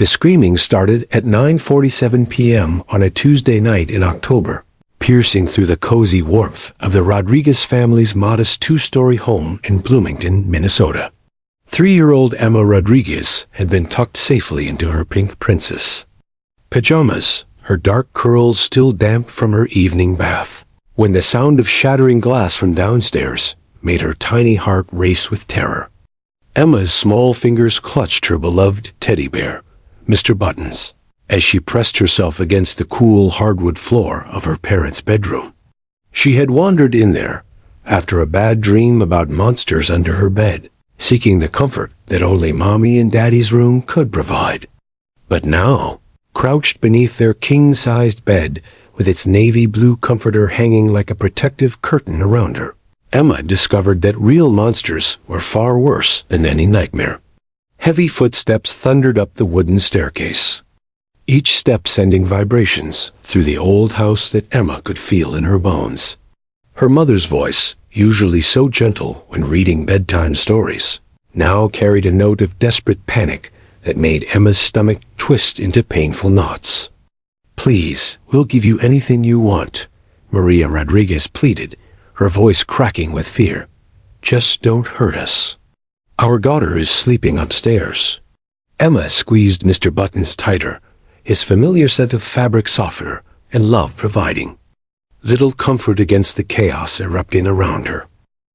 The screaming started at 9:47 p.m. on a Tuesday night in October, piercing through the cozy warmth of the Rodriguez family's modest two-story home in Bloomington, Minnesota. 3-year-old Emma Rodriguez had been tucked safely into her pink princess pajamas, her dark curls still damp from her evening bath, when the sound of shattering glass from downstairs made her tiny heart race with terror. Emma's small fingers clutched her beloved teddy bear, Mr. Buttons, as she pressed herself against the cool hardwood floor of her parents' bedroom. She had wandered in there, after a bad dream about monsters under her bed, seeking the comfort that only Mommy and Daddy's room could provide. But now, crouched beneath their king-sized bed, with its navy blue comforter hanging like a protective curtain around her, Emma discovered that real monsters were far worse than any nightmare. Heavy footsteps thundered up the wooden staircase, each step sending vibrations through the old house that Emma could feel in her bones. Her mother's voice, usually so gentle when reading bedtime stories, now carried a note of desperate panic that made Emma's stomach twist into painful knots. "Please, we'll give you anything you want," Maria Rodriguez pleaded, her voice cracking with fear. "Just don't hurt us. Our daughter is sleeping upstairs." Emma squeezed Mr. Buttons tighter, his familiar scent of fabric softener and love providing little comfort against the chaos erupting around her.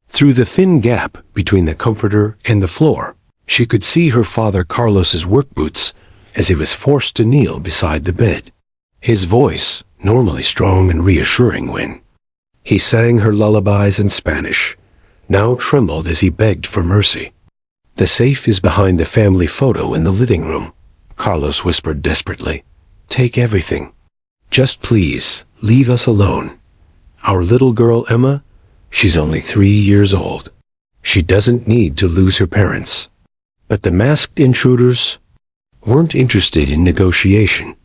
Through the thin gap between the comforter and the floor, she could see her father Carlos's work boots as he was forced to kneel beside the bed. His voice, normally strong and reassuring when he sang her lullabies in Spanish, now trembled as he begged for mercy. "The safe is behind the family photo in the living room," Carlos whispered desperately. "Take everything. Just please, leave us alone. Our little girl Emma, she's only 3 years old. She doesn't need to lose her parents." But the masked intruders weren't interested in negotiation.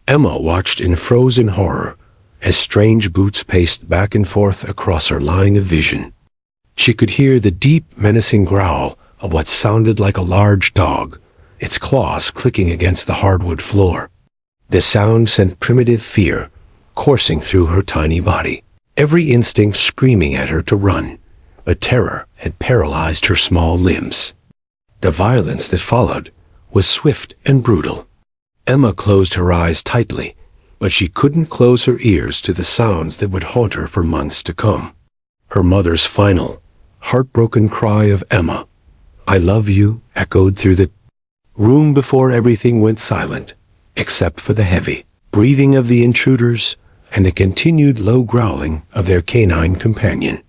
Emma watched in frozen horror as strange boots paced back and forth across her line of vision. She could hear the deep, menacing growl of what sounded like a large dog, its claws clicking against the hardwood floor. The sound sent primitive fear coursing through her tiny body, every instinct screaming at her to run, but terror had paralyzed her small limbs. The violence that followed was swift and brutal. Emma closed her eyes tightly, but she couldn't close her ears to the sounds that would haunt her for months to come. Her mother's final, heartbroken cry of "Emma, I love you," echoed through the room before everything went silent, except for the heavy breathing of the intruders and the continued low growling of their canine companion.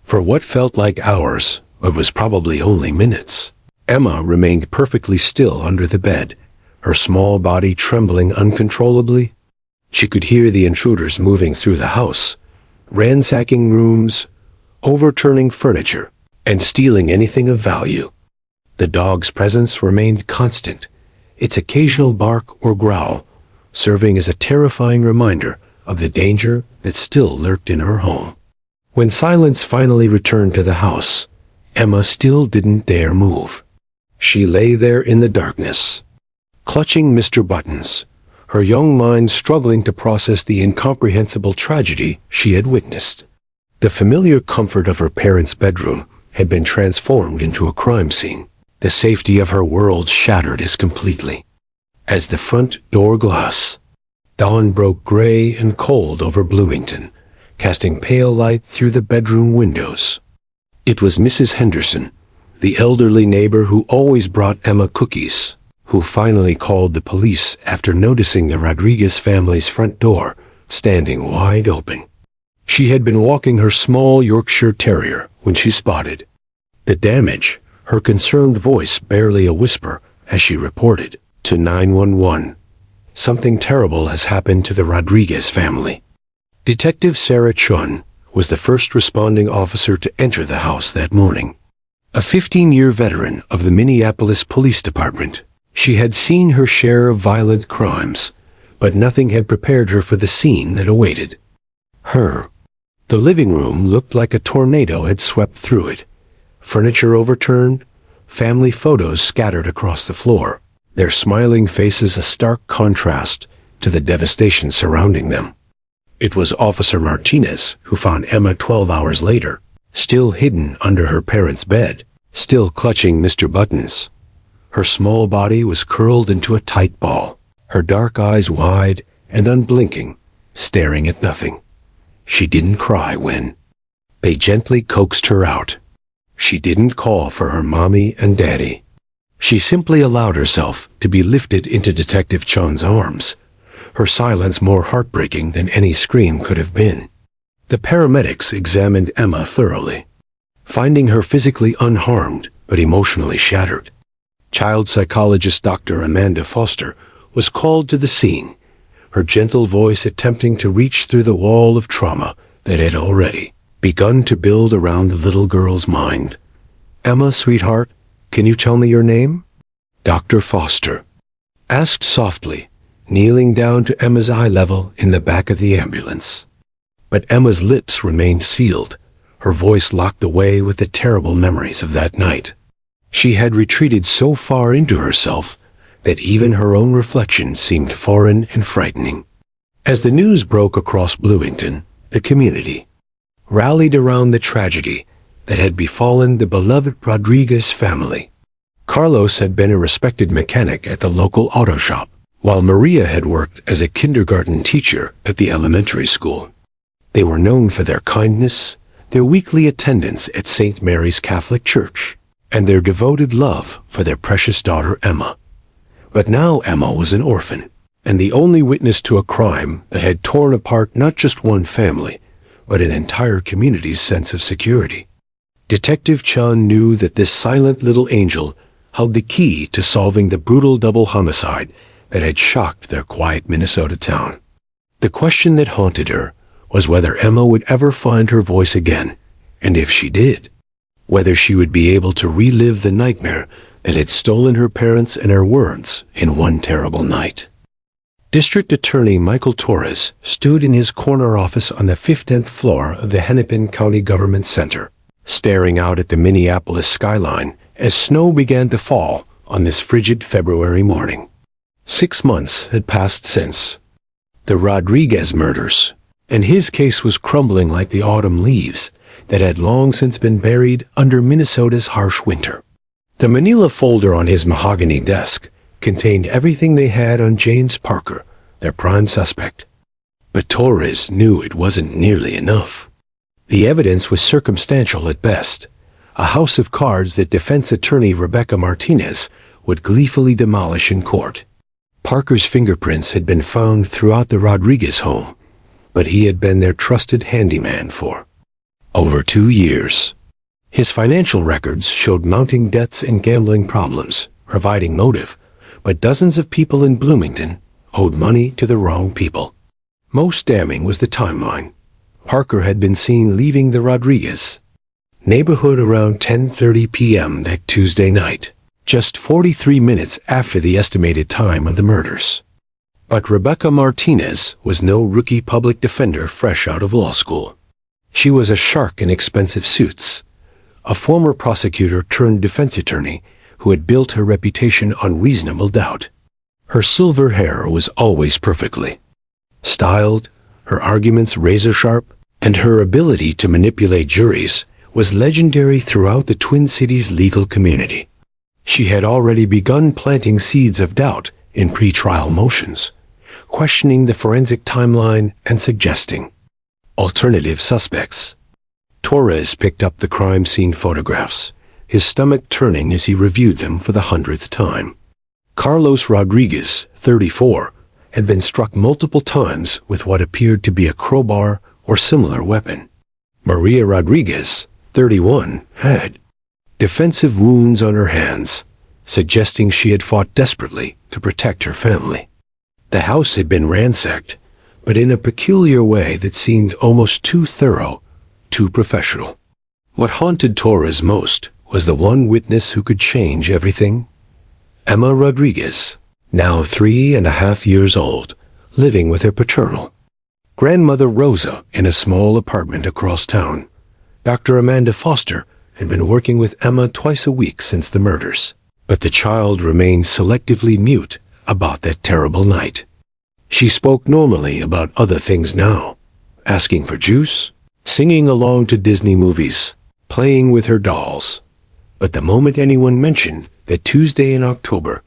For what felt like hours, but was probably only minutes, Emma remained perfectly still under the bed, her small body trembling uncontrollably. She could hear the intruders moving through the house, ransacking rooms, overturning furniture, and stealing anything of value. The dog's presence remained constant, its occasional bark or growl serving as a terrifying reminder of the danger that still lurked in her home. When silence finally returned to the house, Emma still didn't dare move. She lay there in the darkness, clutching Mr. Buttons, her young mind struggling to process the incomprehensible tragedy she had witnessed. The familiar comfort of her parents' bedroom had been transformed into a crime scene, the safety of her world shattered as completely. As the front door glass, dawn broke gray and cold over Bloomington, casting pale light through the bedroom windows. It was Mrs. Henderson, the elderly neighbor who always brought Emma cookies, who finally called the police after noticing the Rodriguez family's front door standing wide open. She had been walking her small Yorkshire Terrier when she spotted the damage, her concerned voice barely a whisper as she reported to 911. "Something terrible has happened to the Rodriguez family." Detective Sarah Chun was the first responding officer to enter the house that morning. A 15-year veteran of the Minneapolis Police Department, she had seen her share of violent crimes, but nothing had prepared her for the scene that awaited her. The living room looked like a tornado had swept through it. Furniture overturned, family photos scattered across the floor, their smiling faces a stark contrast to the devastation surrounding them. It was Officer Martinez who found Emma 12 hours later, still hidden under her parents' bed, still clutching Mr. Buttons. Her small body was curled into a tight ball, her dark eyes wide and unblinking, staring at nothing. She didn't cry when they gently coaxed her out. She didn't call for her mommy and daddy. She simply allowed herself to be lifted into Detective Chun's arms, her silence more heartbreaking than any scream could have been. The paramedics examined Emma thoroughly, finding her physically unharmed but emotionally shattered. Child psychologist Dr. Amanda Foster was called to the scene, her gentle voice attempting to reach through the wall of trauma that had already begun to build around the little girl's mind. "Emma, sweetheart, can you tell me your name?" Dr. Foster asked softly, kneeling down to Emma's eye level in the back of the ambulance. But Emma's lips remained sealed, her voice locked away with the terrible memories of that night. She had retreated so far into herself that even her own reflection seemed foreign and frightening. As the news broke across Bloomington, the community rallied around the tragedy that had befallen the beloved Rodriguez family. Carlos had been a respected mechanic at the local auto shop, while Maria had worked as a kindergarten teacher at the elementary school. They were known for their kindness, their weekly attendance at St. Mary's Catholic Church, and their devoted love for their precious daughter Emma. But now Emma was an orphan, and the only witness to a crime that had torn apart not just one family, but an entire community's sense of security. Detective Chun knew that this silent little angel held the key to solving the brutal double homicide that had shocked their quiet Minnesota town. The question that haunted her was whether Emma would ever find her voice again, and if she did, whether she would be able to relive the nightmare that had stolen her parents and her words in one terrible night. District Attorney Michael Torres stood in his corner office on the 15th floor of the Hennepin County Government Center, staring out at the Minneapolis skyline as snow began to fall on this frigid February morning. 6 months had passed since the Rodriguez murders, and his case was crumbling like the autumn leaves that had long since been buried under Minnesota's harsh winter. The manila folder on his mahogany desk contained everything they had on James Parker, their prime suspect. But Torres knew it wasn't nearly enough. The evidence was circumstantial at best, a house of cards that defense attorney Rebecca Martinez would gleefully demolish in court. Parker's fingerprints had been found throughout the Rodriguez home, but he had been their trusted handyman for over 2 years. His financial records showed mounting debts and gambling problems, providing motive, but dozens of people in Bloomington owed money to the wrong people. Most damning was the timeline. Parker had been seen leaving the Rodriguez neighborhood around 10:30 p.m. that Tuesday night, just 43 minutes after the estimated time of the murders. But Rebecca Martinez was no rookie public defender fresh out of law school. She was a shark in expensive suits, a former prosecutor turned defense attorney who had built her reputation on reasonable doubt. Her silver hair was always perfectly styled, her arguments razor-sharp, and her ability to manipulate juries was legendary throughout the Twin Cities legal community. She had already begun planting seeds of doubt in pre-trial motions, questioning the forensic timeline and suggesting alternative suspects. Torres picked up the crime scene photographs, his stomach turning as he reviewed them for the 100th time. Carlos Rodriguez, 34, had been struck multiple times with what appeared to be a crowbar or similar weapon. Maria Rodriguez, 31, had defensive wounds on her hands, suggesting she had fought desperately to protect her family. The house had been ransacked, but in a peculiar way that seemed almost too thorough, too professional. What haunted Torres most was the one witness who could change everything. Emma Rodriguez, now 3.5 years old, living with her paternal grandmother Rosa in a small apartment across town. Dr. Amanda Foster had been working with Emma twice a week since the murders. But the child remained selectively mute about that terrible night. She spoke normally about other things now, asking for juice, singing along to Disney movies, playing with her dolls. But the moment anyone mentioned that Tuesday in October,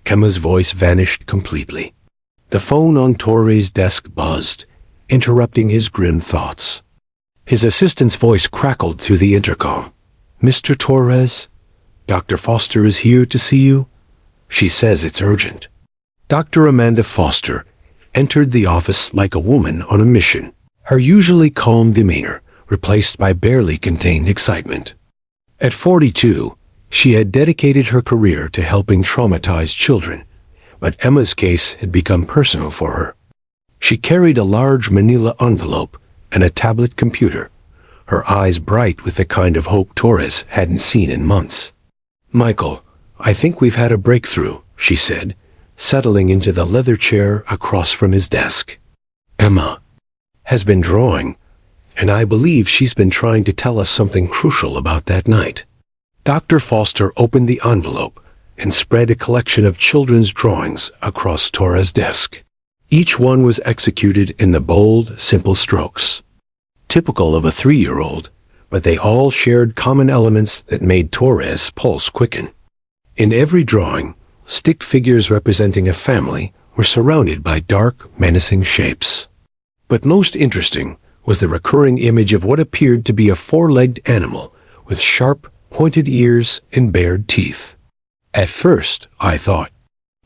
Emma's voice vanished completely. The phone on Torres' desk buzzed, interrupting his grim thoughts. His assistant's voice crackled through the intercom. "Mr. Torres, Dr. Foster is here to see you. She says it's urgent." Dr. Amanda Foster entered the office like a woman on a mission, her usually calm demeanor replaced by barely contained excitement. At 42, she had dedicated her career to helping traumatized children, but Emma's case had become personal for her. She carried a large manila envelope and a tablet computer, her eyes bright with the kind of hope Torres hadn't seen in months. "Michael, I think we've had a breakthrough," she said, settling into the leather chair across from his desk. "Emma has been drawing, and I believe she's been trying to tell us something crucial about that night." Dr. Foster opened the envelope and spread a collection of children's drawings across Torres' desk. Each one was executed in the bold, simple strokes, typical of a 3-year-old, but they all shared common elements that made Torres' pulse quicken. In every drawing, stick figures representing a family were surrounded by dark, menacing shapes. But most interesting was the recurring image of what appeared to be a 4-legged animal with sharp, pointed ears and bared teeth. At first, I thought,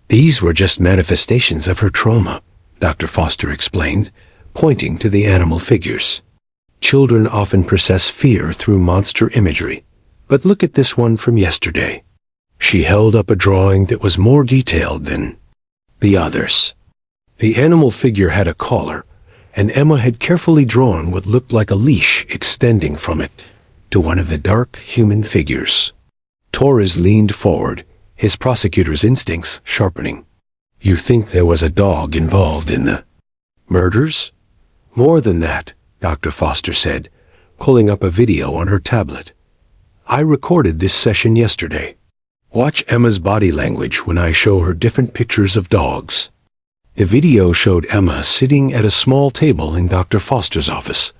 these were just manifestations of her trauma, Dr. Foster explained, pointing to the animal figures. Children often process fear through monster imagery, but look at this one from yesterday. She held up a drawing that was more detailed than the others. The animal figure had a collar, and Emma had carefully drawn what looked like a leash extending from it to one of the dark human figures. Torres leaned forward, his prosecutor's instincts sharpening. "You think there was a dog involved in the murders?" "More than that," Dr. Foster said, pulling up a video on her tablet. "I recorded this session yesterday. Watch Emma's body language when I show her different pictures of dogs." The video showed Emma sitting at a small table in Dr. Foster's office,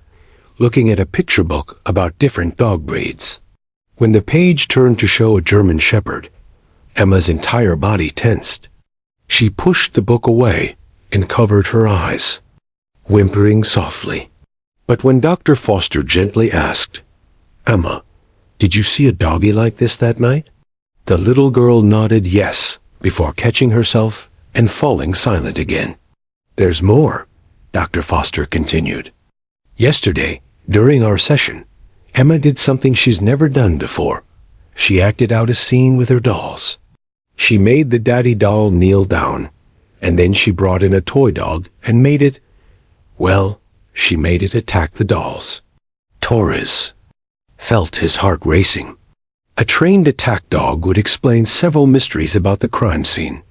looking at a picture book about different dog breeds. When the page turned to show a German Shepherd, Emma's entire body tensed. She pushed the book away and covered her eyes, whimpering softly. But when Dr. Foster gently asked, "Emma, did you see a doggy like this that night?" the little girl nodded yes before catching herself and falling silent again. "There's more," Dr. Foster continued. "Yesterday, during our session, Emma did something she's never done before. She acted out a scene with her dolls. She made the daddy doll kneel down, and then she brought in a toy dog and made it, well, she made it attack the dolls." Torres felt his heart racing. A trained attack dog would explain several mysteries about the crime scene,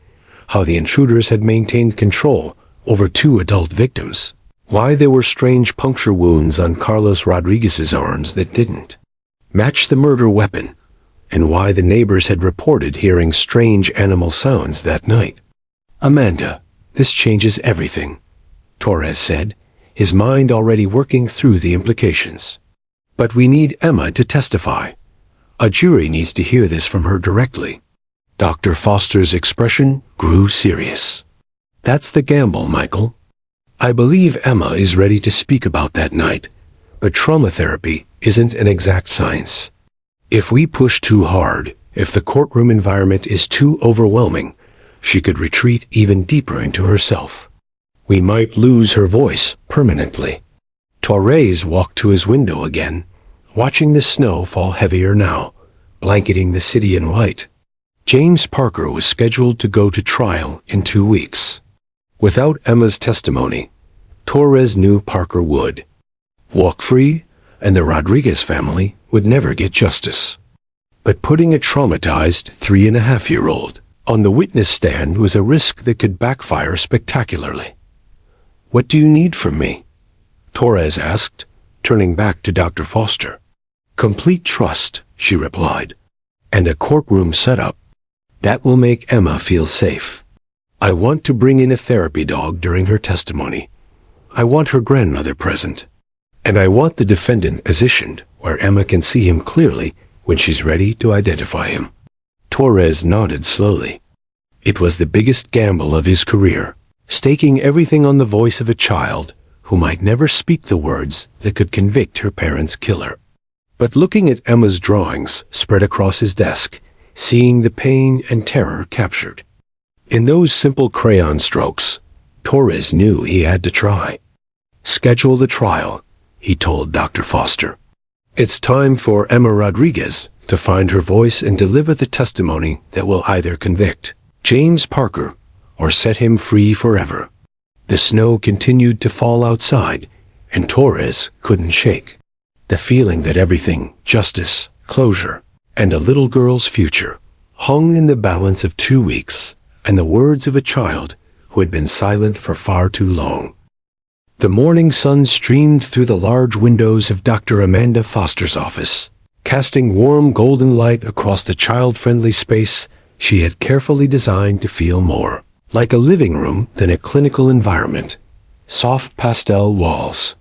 how the intruders had maintained control over 2 adult victims, why there were strange puncture wounds on Carlos Rodriguez's arms that didn't match the murder weapon, and why the neighbors had reported hearing strange animal sounds that night. "Amanda, this changes everything," Torres said, his mind already working through the implications. "But we need Emma to testify. A jury needs to hear this from her directly." Dr. Foster's expression grew serious. "That's the gamble, Michael. I believe Emma is ready to speak about that night, but trauma therapy isn't an exact science. If we push too hard, if the courtroom environment is too overwhelming, she could retreat even deeper into herself. We might lose her voice permanently." Torres walked to his window again, watching the snow fall heavier now, blanketing the city in white. James Parker was scheduled to go to trial in 2 weeks. Without Emma's testimony, Torres knew Parker would walk free, and the Rodriguez family would never get justice. But putting a traumatized 3.5-year-old on the witness stand was a risk that could backfire spectacularly. "What do you need from me?" Torres asked, turning back to Dr. Foster. "Complete trust," she replied, "and a courtroom setup That will make Emma feel safe. I want to bring in a therapy dog during her testimony. I want her grandmother present. And I want the defendant positioned where Emma can see him clearly when she's ready to identify him. Torres nodded slowly. It was the biggest gamble of his career, staking everything on the voice of a child who might never speak the words that could convict her parents' killer. But looking at Emma's drawings spread across his desk, seeing the pain and terror captured in those simple crayon strokes, Torres knew he had to try. Schedule the trial, he told Dr. Foster. It's time for Emma Rodriguez to find her voice and deliver the testimony that will either convict James Parker or set him free forever. The snow continued to fall outside, and Torres couldn't shake the feeling that everything, justice, closure, and a little girl's future, hung in the balance of 2 weeks and the words of a child who had been silent for far too long. The morning sun streamed through the large windows of Dr. Amanda Foster's office, casting warm golden light across the child-friendly space she had carefully designed to feel more like a living room than a clinical environment. Soft pastel walls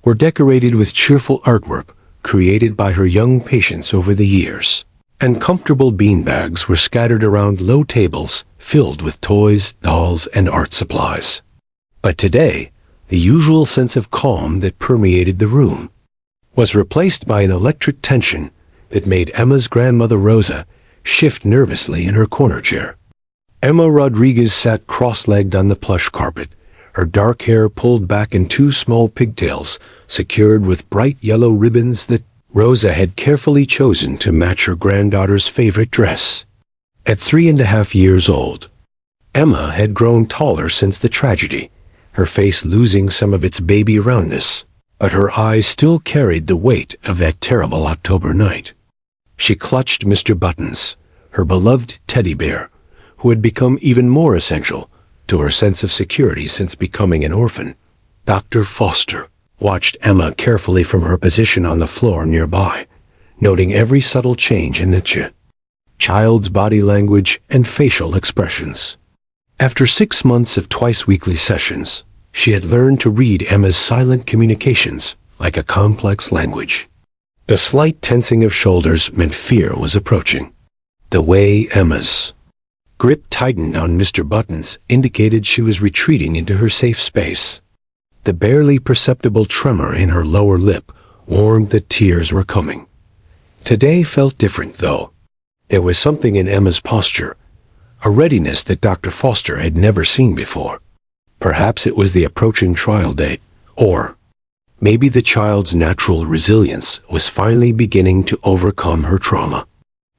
were decorated with cheerful artwork created by her young patients over the years, and comfortable beanbags were scattered around low tables filled with toys, dolls, and art supplies. But today, the usual sense of calm that permeated the room was replaced by an electric tension that made Emma's grandmother Rosa shift nervously in her corner chair. Emma Rodriguez sat cross-legged on the plush carpet, her dark hair pulled back in 2 small pigtails secured with bright yellow ribbons that Rosa had carefully chosen to match her granddaughter's favorite dress. At 3.5 years old, Emma had grown taller since the tragedy, her face losing some of its baby roundness, but her eyes still carried the weight of that terrible October night. She clutched Mr. Buttons, her beloved teddy bear, who had become even more essential to her sense of security since becoming an orphan. Dr. Foster watched Emma carefully from her position on the floor nearby, noting every subtle change in the child's body language and facial expressions. After 6 months of twice-weekly sessions, she had learned to read Emma's silent communications like a complex language. The slight tensing of shoulders meant fear was approaching. The way Emma's grip tightened on Mr. Buttons indicated she was retreating into her safe space. The barely perceptible tremor in her lower lip warned that tears were coming. Today felt different, though. There was something in Emma's posture, a readiness that Dr. Foster had never seen before. Perhaps it was the approaching trial date, or maybe the child's natural resilience was finally beginning to overcome her trauma.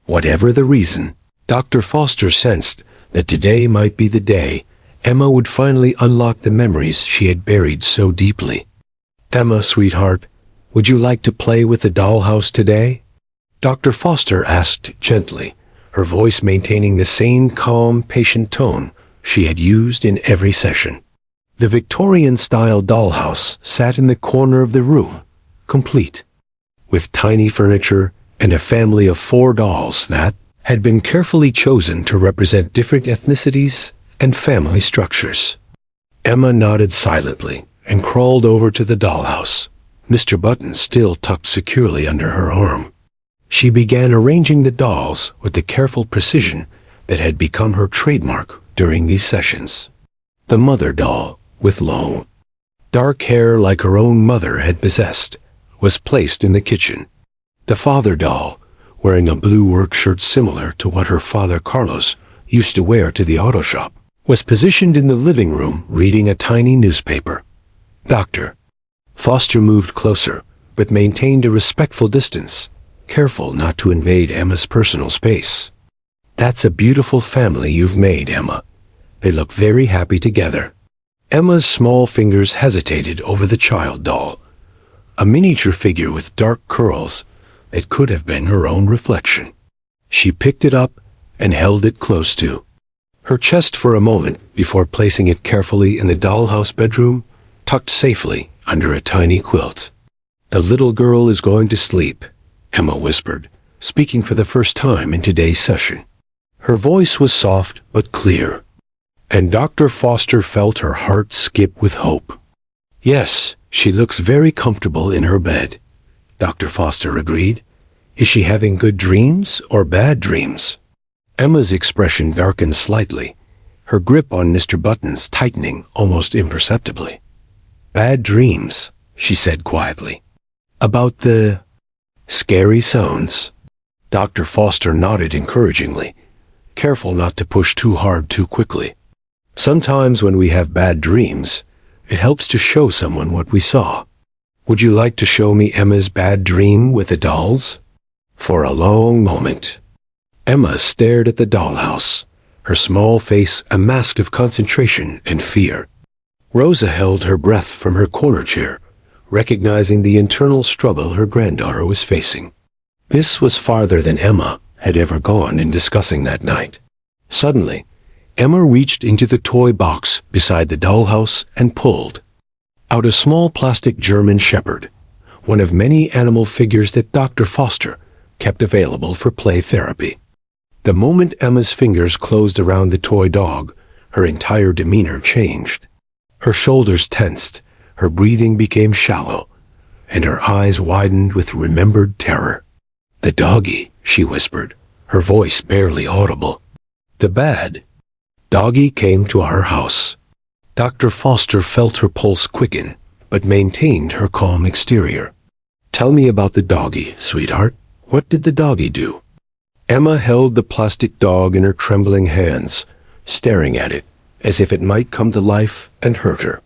Whatever the reason, Dr. Foster sensed that today might be the day Emma would finally unlock the memories she had buried so deeply. "Emma, sweetheart, would you like to play with the dollhouse today?" Dr. Foster asked gently, her voice maintaining the same calm, patient tone she had used in every session. The Victorian-style dollhouse sat in the corner of the room, complete, with tiny furniture and a family of 4 dolls that had been carefully chosen to represent different ethnicities and family structures. Emma nodded silently and crawled over to the dollhouse, Mr. Button still tucked securely under her arm. She began arranging the dolls with the careful precision that had become her trademark during these sessions. The mother doll, with long, dark hair like her own mother had possessed, was placed in the kitchen. The father doll, wearing a blue work shirt similar to what her father Carlos used to wear to the auto shop, was positioned in the living room reading a tiny newspaper. Dr. Foster moved closer, but maintained a respectful distance, careful not to invade Emma's personal space. "That's a beautiful family you've made, Emma. They look very happy together." Emma's small fingers hesitated over the child doll, a miniature figure with dark curls that could have been her own reflection. She picked it up and held it close to her chest for a moment before placing it carefully in the dollhouse bedroom, tucked safely under a tiny quilt. "The little girl is going to sleep," Emma whispered, speaking for the first time in today's session. Her voice was soft but clear, and Dr. Foster felt her heart skip with hope. "Yes, she looks very comfortable in her bed," Dr. Foster agreed. "Is she having good dreams or bad dreams?" Emma's expression darkened slightly, her grip on Mr. Button's tightening almost imperceptibly. "Bad dreams," she said quietly. "About the scary sounds?" Dr. Foster nodded encouragingly, careful not to push too hard too quickly. "Sometimes when we have bad dreams, it helps to show someone what we saw. Would you like to show me Emma's bad dream with the dolls?" For a long moment, Emma stared at the dollhouse, her small face a mask of concentration and fear. Rosa held her breath from her corner chair, recognizing the internal struggle her granddaughter was facing. This was farther than Emma had ever gone in discussing that night. Suddenly, Emma reached into the toy box beside the dollhouse and pulled out a small plastic German Shepherd, one of many animal figures that Dr. Foster kept available for play therapy. The moment Emma's fingers closed around the toy dog, her entire demeanor changed. Her shoulders tensed, her breathing became shallow, and her eyes widened with remembered terror. "The doggy," she whispered, her voice barely audible. "The bad doggy came to our house." Dr. Foster felt her pulse quicken, but maintained her calm exterior. "Tell me about the doggy, sweetheart. What did the doggy do?" Emma held the plastic dog in her trembling hands, staring at it, as if it might come to life and hurt her.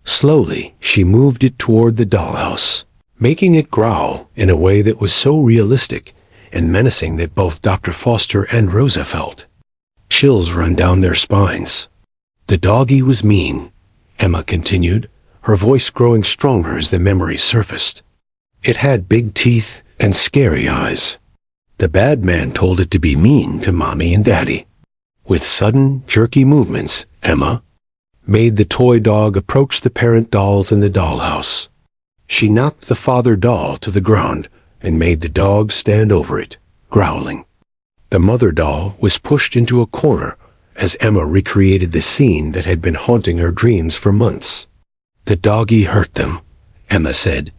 Slowly, she moved it toward the dollhouse, making it growl in a way that was so realistic and menacing that both Dr. Foster and Rosa felt chills run down their spines. "The doggy was mean," Emma continued, her voice growing stronger as the memory surfaced. "It had big teeth and scary eyes. The bad man told it to be mean to Mommy and Daddy." With sudden, jerky movements, Emma made the toy dog approach the parent dolls in the dollhouse. She knocked the father doll to the ground and made the dog stand over it, growling. The mother doll was pushed into a corner as Emma recreated the scene that had been haunting her dreams for months. "The doggy hurt them," Emma said,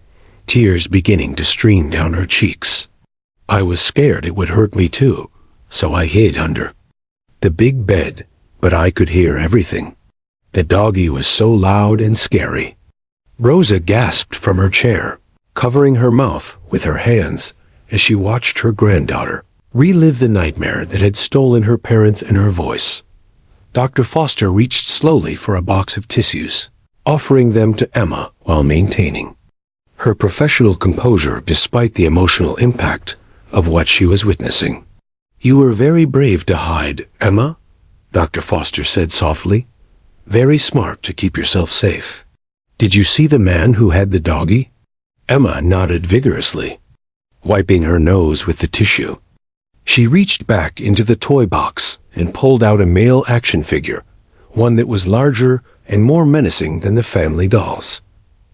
tears beginning to stream down her cheeks. "I was scared it would hurt me too, so I hid under the big bed, but I could hear everything. The doggy was so loud and scary." Rosa gasped from her chair, covering her mouth with her hands as she watched her granddaughter relive the nightmare that had stolen her parents and her voice. Dr. Foster reached slowly for a box of tissues, offering them to Emma while maintaining her professional composure despite the emotional impact of what she was witnessing. "You were very brave to hide, Emma," Dr. Foster said softly. "Very smart to keep yourself safe. Did you see the man who had the doggy?" Emma nodded vigorously, wiping her nose with the tissue. She reached back into the toy box and pulled out a male action figure, one that was larger and more menacing than the family dolls.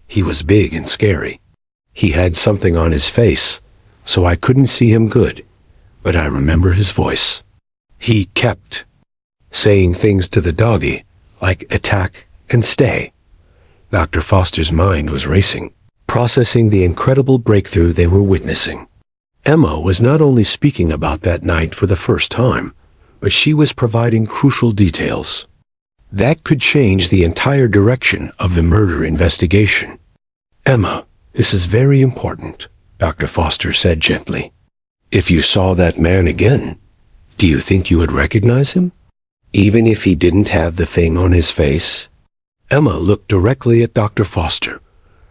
He was big and scary. He had something on his face, so I couldn't see him good, but I remember his voice. He kept saying things to the doggy, like attack and stay. Dr. Foster's mind was racing, processing the incredible breakthrough they were witnessing. Emma was not only speaking about that night for the first time, but she was providing crucial details that could change the entire direction of the murder investigation. "Emma, this is very important," Dr. Foster said gently. "If you saw that man again, do you think you would recognize him, even if he didn't have the thing on his face?" Emma looked directly at Dr. Foster,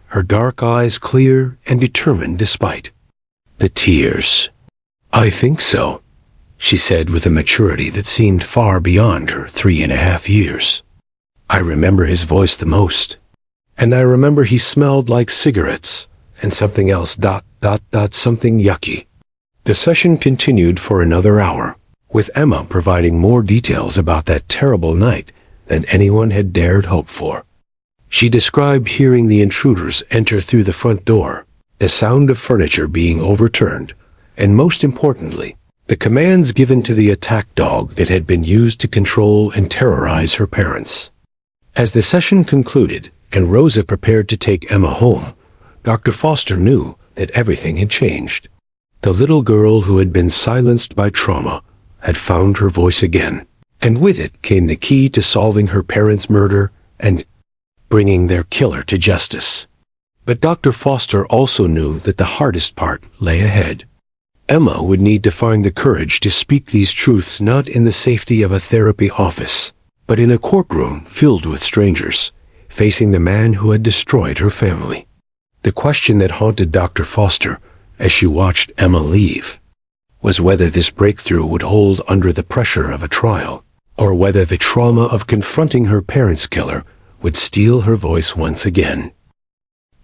her dark eyes clear and determined despite the tears. "I think so," she said with a maturity that seemed far beyond her 3.5 years. "I remember his voice the most, and I remember he smelled like cigarettes and something else ... something yucky." The session continued for another hour, with Emma providing more details about that terrible night than anyone had dared hope for. She described hearing the intruders enter through the front door, the sound of furniture being overturned, and most importantly, the commands given to the attack dog that had been used to control and terrorize her parents. As the session concluded and Rosa prepared to take Emma home, Dr. Foster knew that everything had changed. The little girl who had been silenced by trauma had found her voice again, and with it came the key to solving her parents' murder and bringing their killer to justice. But Dr. Foster also knew that the hardest part lay ahead. Emma would need to find the courage to speak these truths not in the safety of a therapy office, but in a courtroom filled with strangers, facing the man who had destroyed her family. The question that haunted Dr. Foster as she watched Emma leave was whether this breakthrough would hold under the pressure of a trial, or whether the trauma of confronting her parents' killer would steal her voice once again.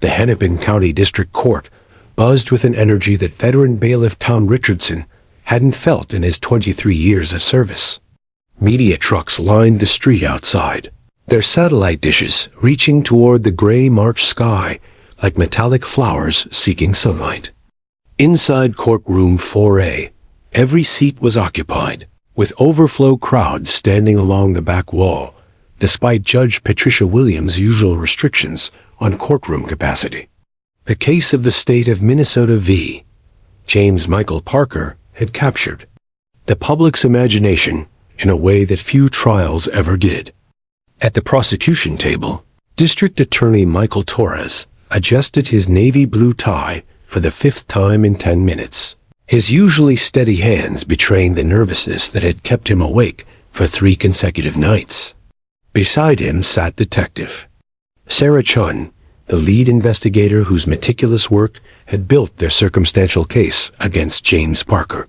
The Hennepin County District Court buzzed with an energy that veteran bailiff Tom Richardson hadn't felt in his 23 years of service. Media trucks lined the street outside, their satellite dishes reaching toward the gray March sky like metallic flowers seeking sunlight. Inside courtroom 4A, every seat was occupied, with overflow crowds standing along the back wall, despite Judge Patricia Williams' usual restrictions on courtroom capacity. The case of the state of Minnesota v. James Michael Parker had captured the public's imagination in a way that few trials ever did. At the prosecution table, District Attorney Michael Torres adjusted his navy blue tie for the 5th time in 10 minutes, his usually steady hands betraying the nervousness that had kept him awake for 3 consecutive nights. Beside him sat Detective Sarah Chun, the lead investigator whose meticulous work had built their circumstantial case against James Parker.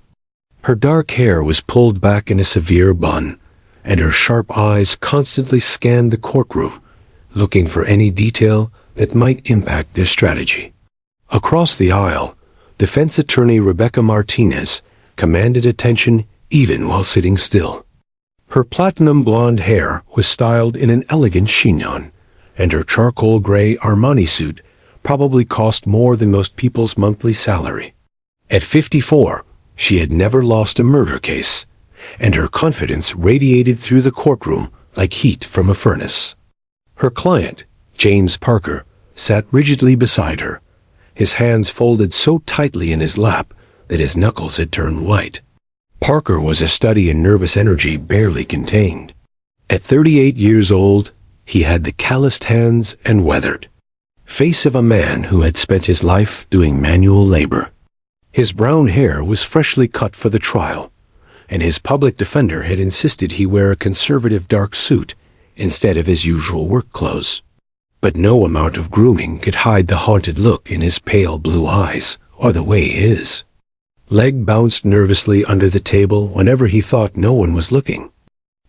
Her dark hair was pulled back in a severe bun, and her sharp eyes constantly scanned the courtroom, looking for any detail that might impact their strategy. Across the aisle, defense attorney Rebecca Martinez commanded attention even while sitting still. Her platinum blonde hair was styled in an elegant chignon, and her charcoal gray Armani suit probably cost more than most people's monthly salary. At 54, she had never lost a murder case, and her confidence radiated through the courtroom like heat from a furnace. Her client, James Parker, sat rigidly beside her, his hands folded so tightly in his lap that his knuckles had turned white. Parker was a study in nervous energy barely contained. At 38 years old, he had the calloused hands and weathered face of a man who had spent his life doing manual labor. His brown hair was freshly cut for the trial, and his public defender had insisted he wear a conservative dark suit instead of his usual work clothes. But no amount of grooming could hide the haunted look in his pale blue eyes or the way his leg bounced nervously under the table whenever he thought no one was looking.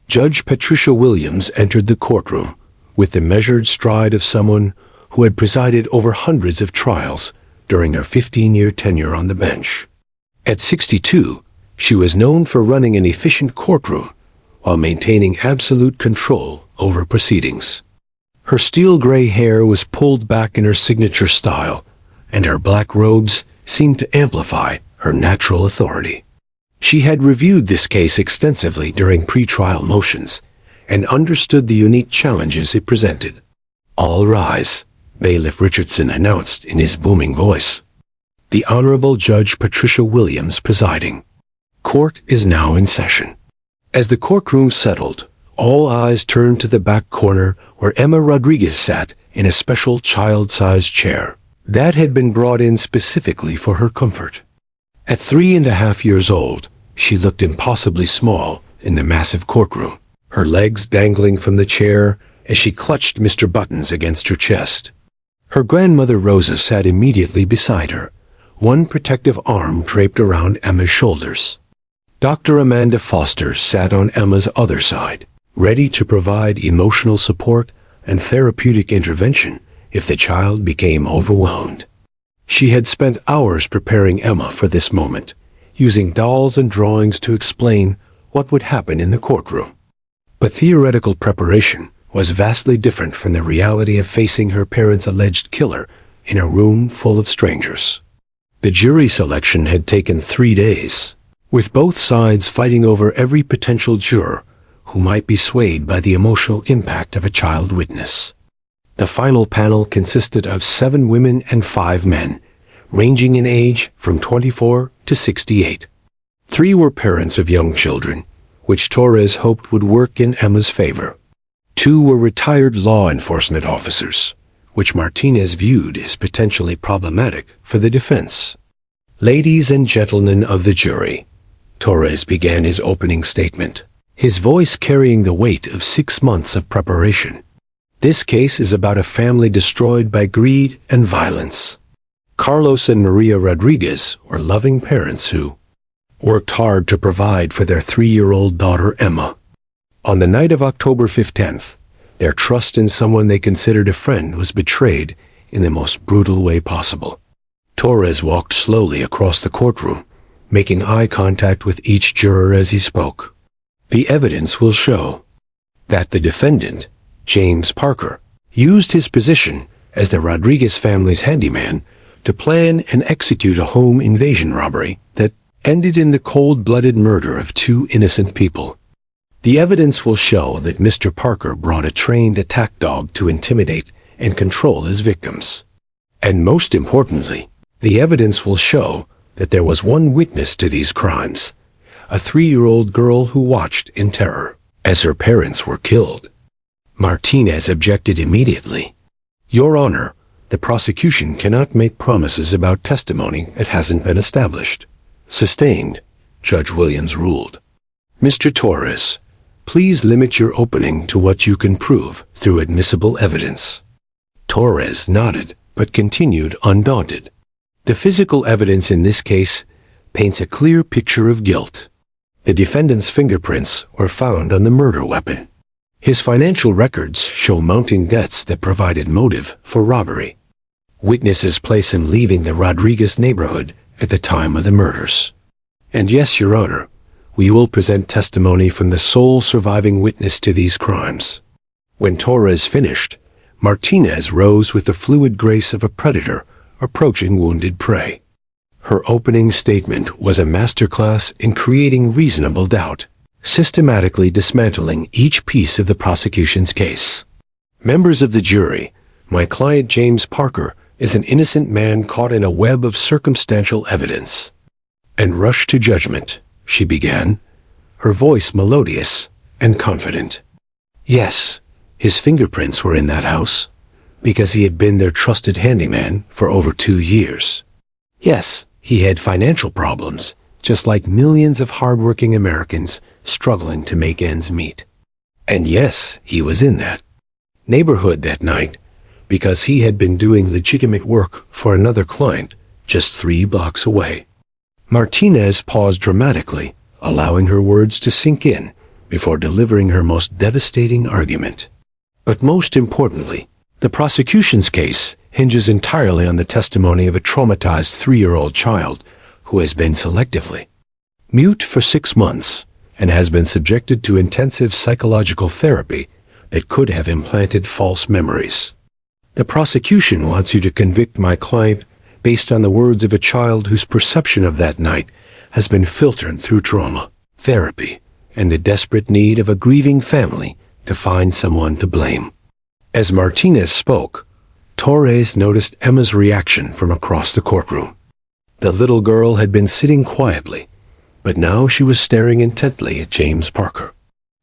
Judge Patricia Williams entered the courtroom with the measured stride of someone who had presided over hundreds of trials during her 15-year tenure on the bench. At 62, she was known for running an efficient courtroom while maintaining absolute control over proceedings. Her steel-gray hair was pulled back in her signature style, and her black robes seemed to amplify her natural authority. She had reviewed this case extensively during pre-trial motions and understood the unique challenges it presented. "All rise," Bailiff Richardson announced in his booming voice. The Honorable Judge Patricia Williams presiding. Court is now in session. As the courtroom settled, all eyes turned to the back corner where Emma Rodriguez sat in a special child-sized chair that had been brought in specifically for her comfort. At 3.5 years old, she looked impossibly small in the massive courtroom, her legs dangling from the chair as she clutched Mr. Buttons against her chest. Her grandmother Rosa sat immediately beside her, one protective arm draped around Emma's shoulders. Dr. Amanda Foster sat on Emma's other side, ready to provide emotional support and therapeutic intervention if the child became overwhelmed. She had spent hours preparing Emma for this moment, using dolls and drawings to explain what would happen in the courtroom. But theoretical preparation was vastly different from the reality of facing her parents' alleged killer in a room full of strangers. The jury selection had taken 3 days. with both sides fighting over every potential juror who might be swayed by the emotional impact of a child witness. The final panel consisted of 7 women and 5 men, ranging in age from 24 to 68. 3 were parents of young children, which Torres hoped would work in Emma's favor. 2 were retired law enforcement officers, which Martinez viewed as potentially problematic for the defense. Ladies and gentlemen of the jury, Torres began his opening statement, his voice carrying the weight of 6 months of preparation. This case is about a family destroyed by greed and violence. Carlos and Maria Rodriguez were loving parents who worked hard to provide for their 3-year-old daughter Emma. On the night of October 15th, their trust in someone they considered a friend was betrayed in the most brutal way possible. Torres walked slowly across the courtroom, making eye contact with each juror as he spoke. The evidence will show that the defendant, James Parker, used his position as the Rodriguez family's handyman to plan and execute a home invasion robbery that ended in the cold-blooded murder of 2 innocent people. The evidence will show that Mr. Parker brought a trained attack dog to intimidate and control his victims. And most importantly, the evidence will show that there was one witness to these crimes, a 3-year-old girl who watched in terror as her parents were killed. Martinez objected immediately. Your Honor, the prosecution cannot make promises about testimony that hasn't been established. Sustained, Judge Williams ruled. Mr. Torres, please limit your opening to what you can prove through admissible evidence. Torres nodded, but continued undaunted. The physical evidence in this case paints a clear picture of guilt. The defendant's fingerprints were found on the murder weapon. His financial records show mounting debts that provided motive for robbery. Witnesses place him leaving the Rodriguez neighborhood at the time of the murders. And yes, Your Honor, we will present testimony from the sole surviving witness to these crimes. When Torres finished, Martinez rose with the fluid grace of a predator approaching wounded prey. Her opening statement was a masterclass in creating reasonable doubt, systematically dismantling each piece of the prosecution's case. Members of the jury, my client James Parker is an innocent man caught in a web of circumstantial evidence. And rush to judgment, she began, her voice melodious and confident. Yes, his fingerprints were in that house, because he had been their trusted handyman for over 2 years. Yes, he had financial problems, just like millions of hardworking Americans struggling to make ends meet. And yes, he was in that neighborhood that night, because he had been doing legitimate work for another client just 3 blocks away. Martinez paused dramatically, allowing her words to sink in before delivering her most devastating argument. But most importantly, the prosecution's case hinges entirely on the testimony of a traumatized 3-year-old child who has been selectively mute for 6 months and has been subjected to intensive psychological therapy that could have implanted false memories. The prosecution wants you to convict my client based on the words of a child whose perception of that night has been filtered through trauma, therapy, and the desperate need of a grieving family to find someone to blame. As Martinez spoke, Torres noticed Emma's reaction from across the courtroom. The little girl had been sitting quietly, but now she was staring intently at James Parker.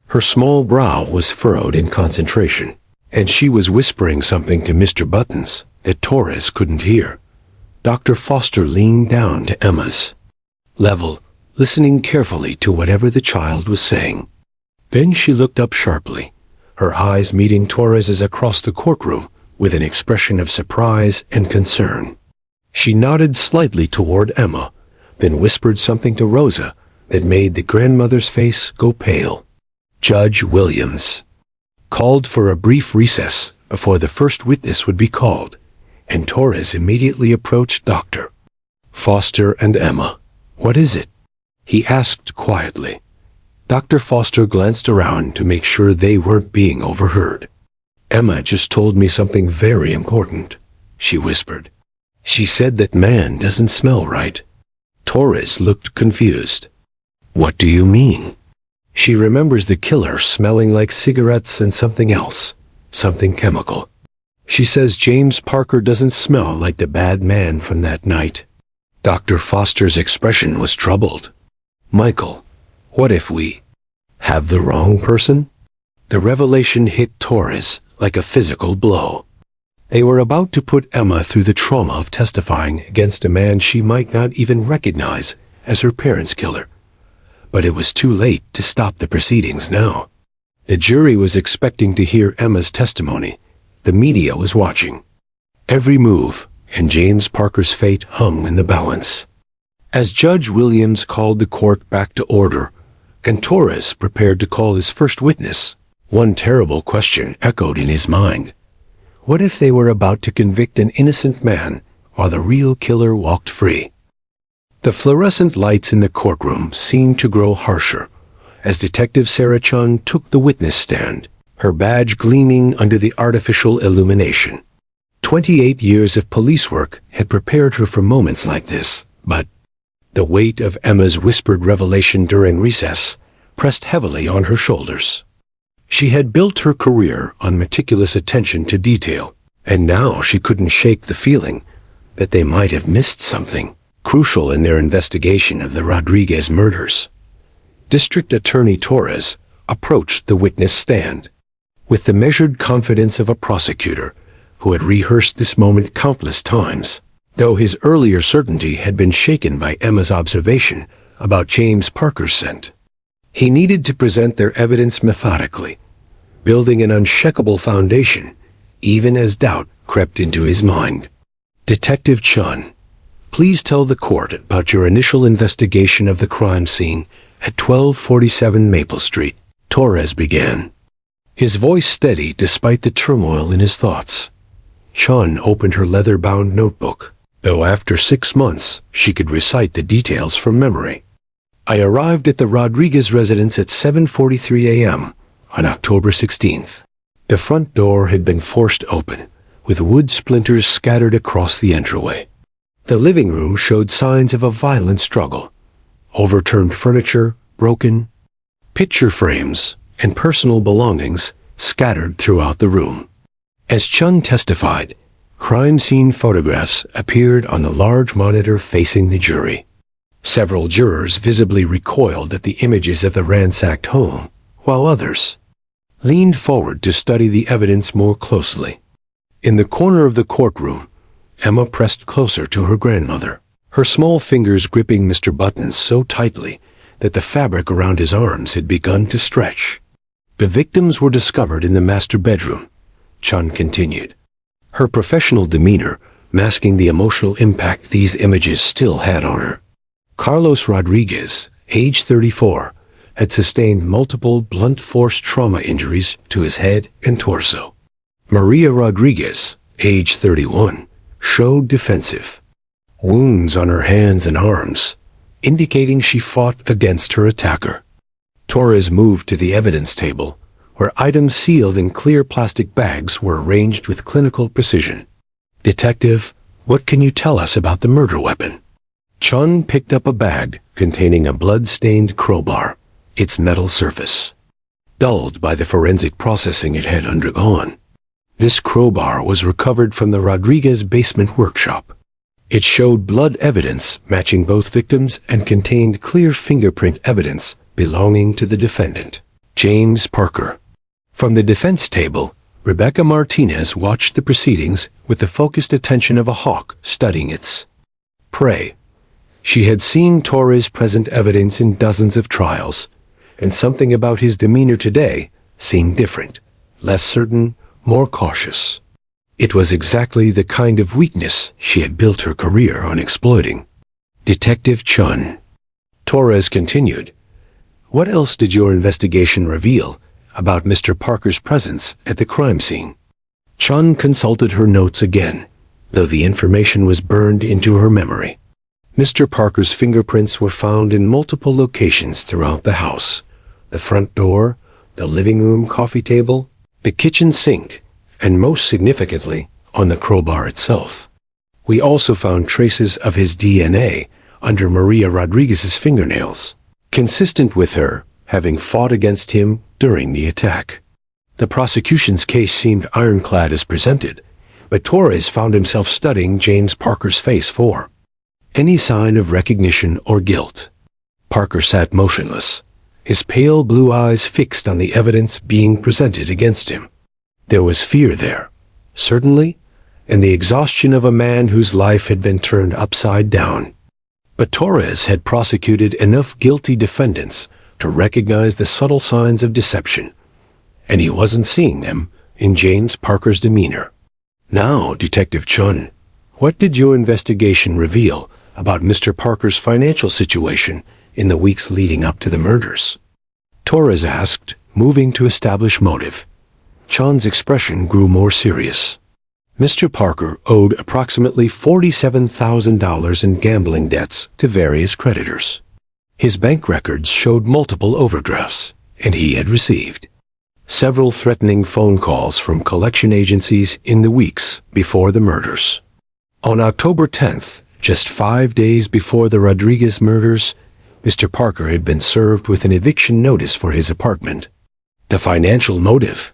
Her small brow was furrowed in concentration, and she was whispering something to Mr. Buttons that Torres couldn't hear. Dr. Foster leaned down to Emma's level, listening carefully to whatever the child was saying. Then she looked up sharply, her eyes meeting Torres's across the courtroom with an expression of surprise and concern. She nodded slightly toward Emma, then whispered something to Rosa that made the grandmother's face go pale. Judge Williams called for a brief recess before the first witness would be called, and Torres immediately approached Dr. Foster and Emma. What is it? He asked quietly. Dr. Foster glanced around to make sure they weren't being overheard. Emma just told me something very important, she whispered. She said that man doesn't smell right. Torres looked confused. What do you mean? She remembers the killer smelling like cigarettes and something else, something chemical. She says James Parker doesn't smell like the bad man from that night. Dr. Foster's expression was troubled. Michael, what if we have the wrong person? The revelation hit Torres like a physical blow. They were about to put Emma through the trauma of testifying against a man she might not even recognize as her parents' killer. But it was too late to stop the proceedings now. The jury was expecting to hear Emma's testimony. The media was watching. Every move, and James Parker's fate hung in the balance. As Judge Williams called the court back to order, and Torres prepared to call his first witness, one terrible question echoed in his mind. What if they were about to convict an innocent man while the real killer walked free? The fluorescent lights in the courtroom seemed to grow harsher as Detective Sarah Chun took the witness stand, her badge gleaming under the artificial illumination. 28 years of police work had prepared her for moments like this, but the weight of Emma's whispered revelation during recess pressed heavily on her shoulders. She had built her career on meticulous attention to detail, and now she couldn't shake the feeling that they might have missed something crucial in their investigation of the Rodriguez murders. District Attorney Torres approached the witness stand with the measured confidence of a prosecutor who had rehearsed this moment countless times, though his earlier certainty had been shaken by Emma's observation about James Parker's scent. He needed to present their evidence methodically, building an unshakable foundation, even as doubt crept into his mind. Detective Chun, please tell the court about your initial investigation of the crime scene at 1247 Maple Street, Torres began, his voice steady despite the turmoil in his thoughts. Chun opened her leather-bound notebook, though after 6 months she could recite the details from memory. I arrived at the Rodriguez residence at 7:43 a.m. on October 16th. The front door had been forced open, with wood splinters scattered across the entryway. The living room showed signs of a violent struggle. Overturned furniture, broken picture frames, and personal belongings scattered throughout the room. As Chun testified, crime scene photographs appeared on the large monitor facing the jury. Several jurors visibly recoiled at the images of the ransacked home, while others leaned forward to study the evidence more closely. In the corner of the courtroom, Emma pressed closer to her grandmother, her small fingers gripping Mr. Button's so tightly that the fabric around his arms had begun to stretch. The victims were discovered in the master bedroom, Chun continued, her professional demeanor masking the emotional impact these images still had on her. Carlos Rodriguez, age 34, had sustained multiple blunt force trauma injuries to his head and torso. Maria Rodriguez, age 31, showed defensive wounds on her hands and arms, indicating she fought against her attacker. Torres moved to the evidence table, where items sealed in clear plastic bags were arranged with clinical precision. Detective, what can you tell us about the murder weapon? Chun picked up a bag containing a blood-stained crowbar, its metal surface dulled by the forensic processing it had undergone. This crowbar was recovered from the Rodriguez basement workshop. It showed blood evidence matching both victims and contained clear fingerprint evidence belonging to the defendant, James Parker. From the defense table, Rebecca Martinez watched the proceedings with the focused attention of a hawk studying its prey. She had seen Torres present evidence in dozens of trials, and something about his demeanor today seemed different, less certain, more cautious. It was exactly the kind of weakness she had built her career on exploiting. Detective Chun, Torres continued, what else did your investigation reveal about Mr. Parker's presence at the crime scene? Chun consulted her notes again, though the information was burned into her memory. Mr. Parker's fingerprints were found in multiple locations throughout the house: the front door, the living room coffee table, the kitchen sink, and most significantly, on the crowbar itself. We also found traces of his DNA under Maria Rodriguez's fingernails. consistent with her having fought against him during the attack. The prosecution's case seemed ironclad as presented, but Torres found himself studying James Parker's face for any sign of recognition or guilt. Parker sat motionless, his pale blue eyes fixed on the evidence being presented against him. There was fear there, certainly, and the exhaustion of a man whose life had been turned upside down. But Torres had prosecuted enough guilty defendants to recognize the subtle signs of deception, and he wasn't seeing them in James Parker's demeanor. Now, Detective Chun, what did your investigation reveal about Mr. Parker's financial situation in the weeks leading up to the murders? Torres asked, moving to establish motive. Chun's expression grew more serious. Mr. Parker owed approximately $47,000 in gambling debts to various creditors. His bank records showed multiple overdrafts, and he had received several threatening phone calls from collection agencies in the weeks before the murders. On October 10th, just 5 days before the Rodriguez murders, Mr. Parker had been served with an eviction notice for his apartment. The financial motive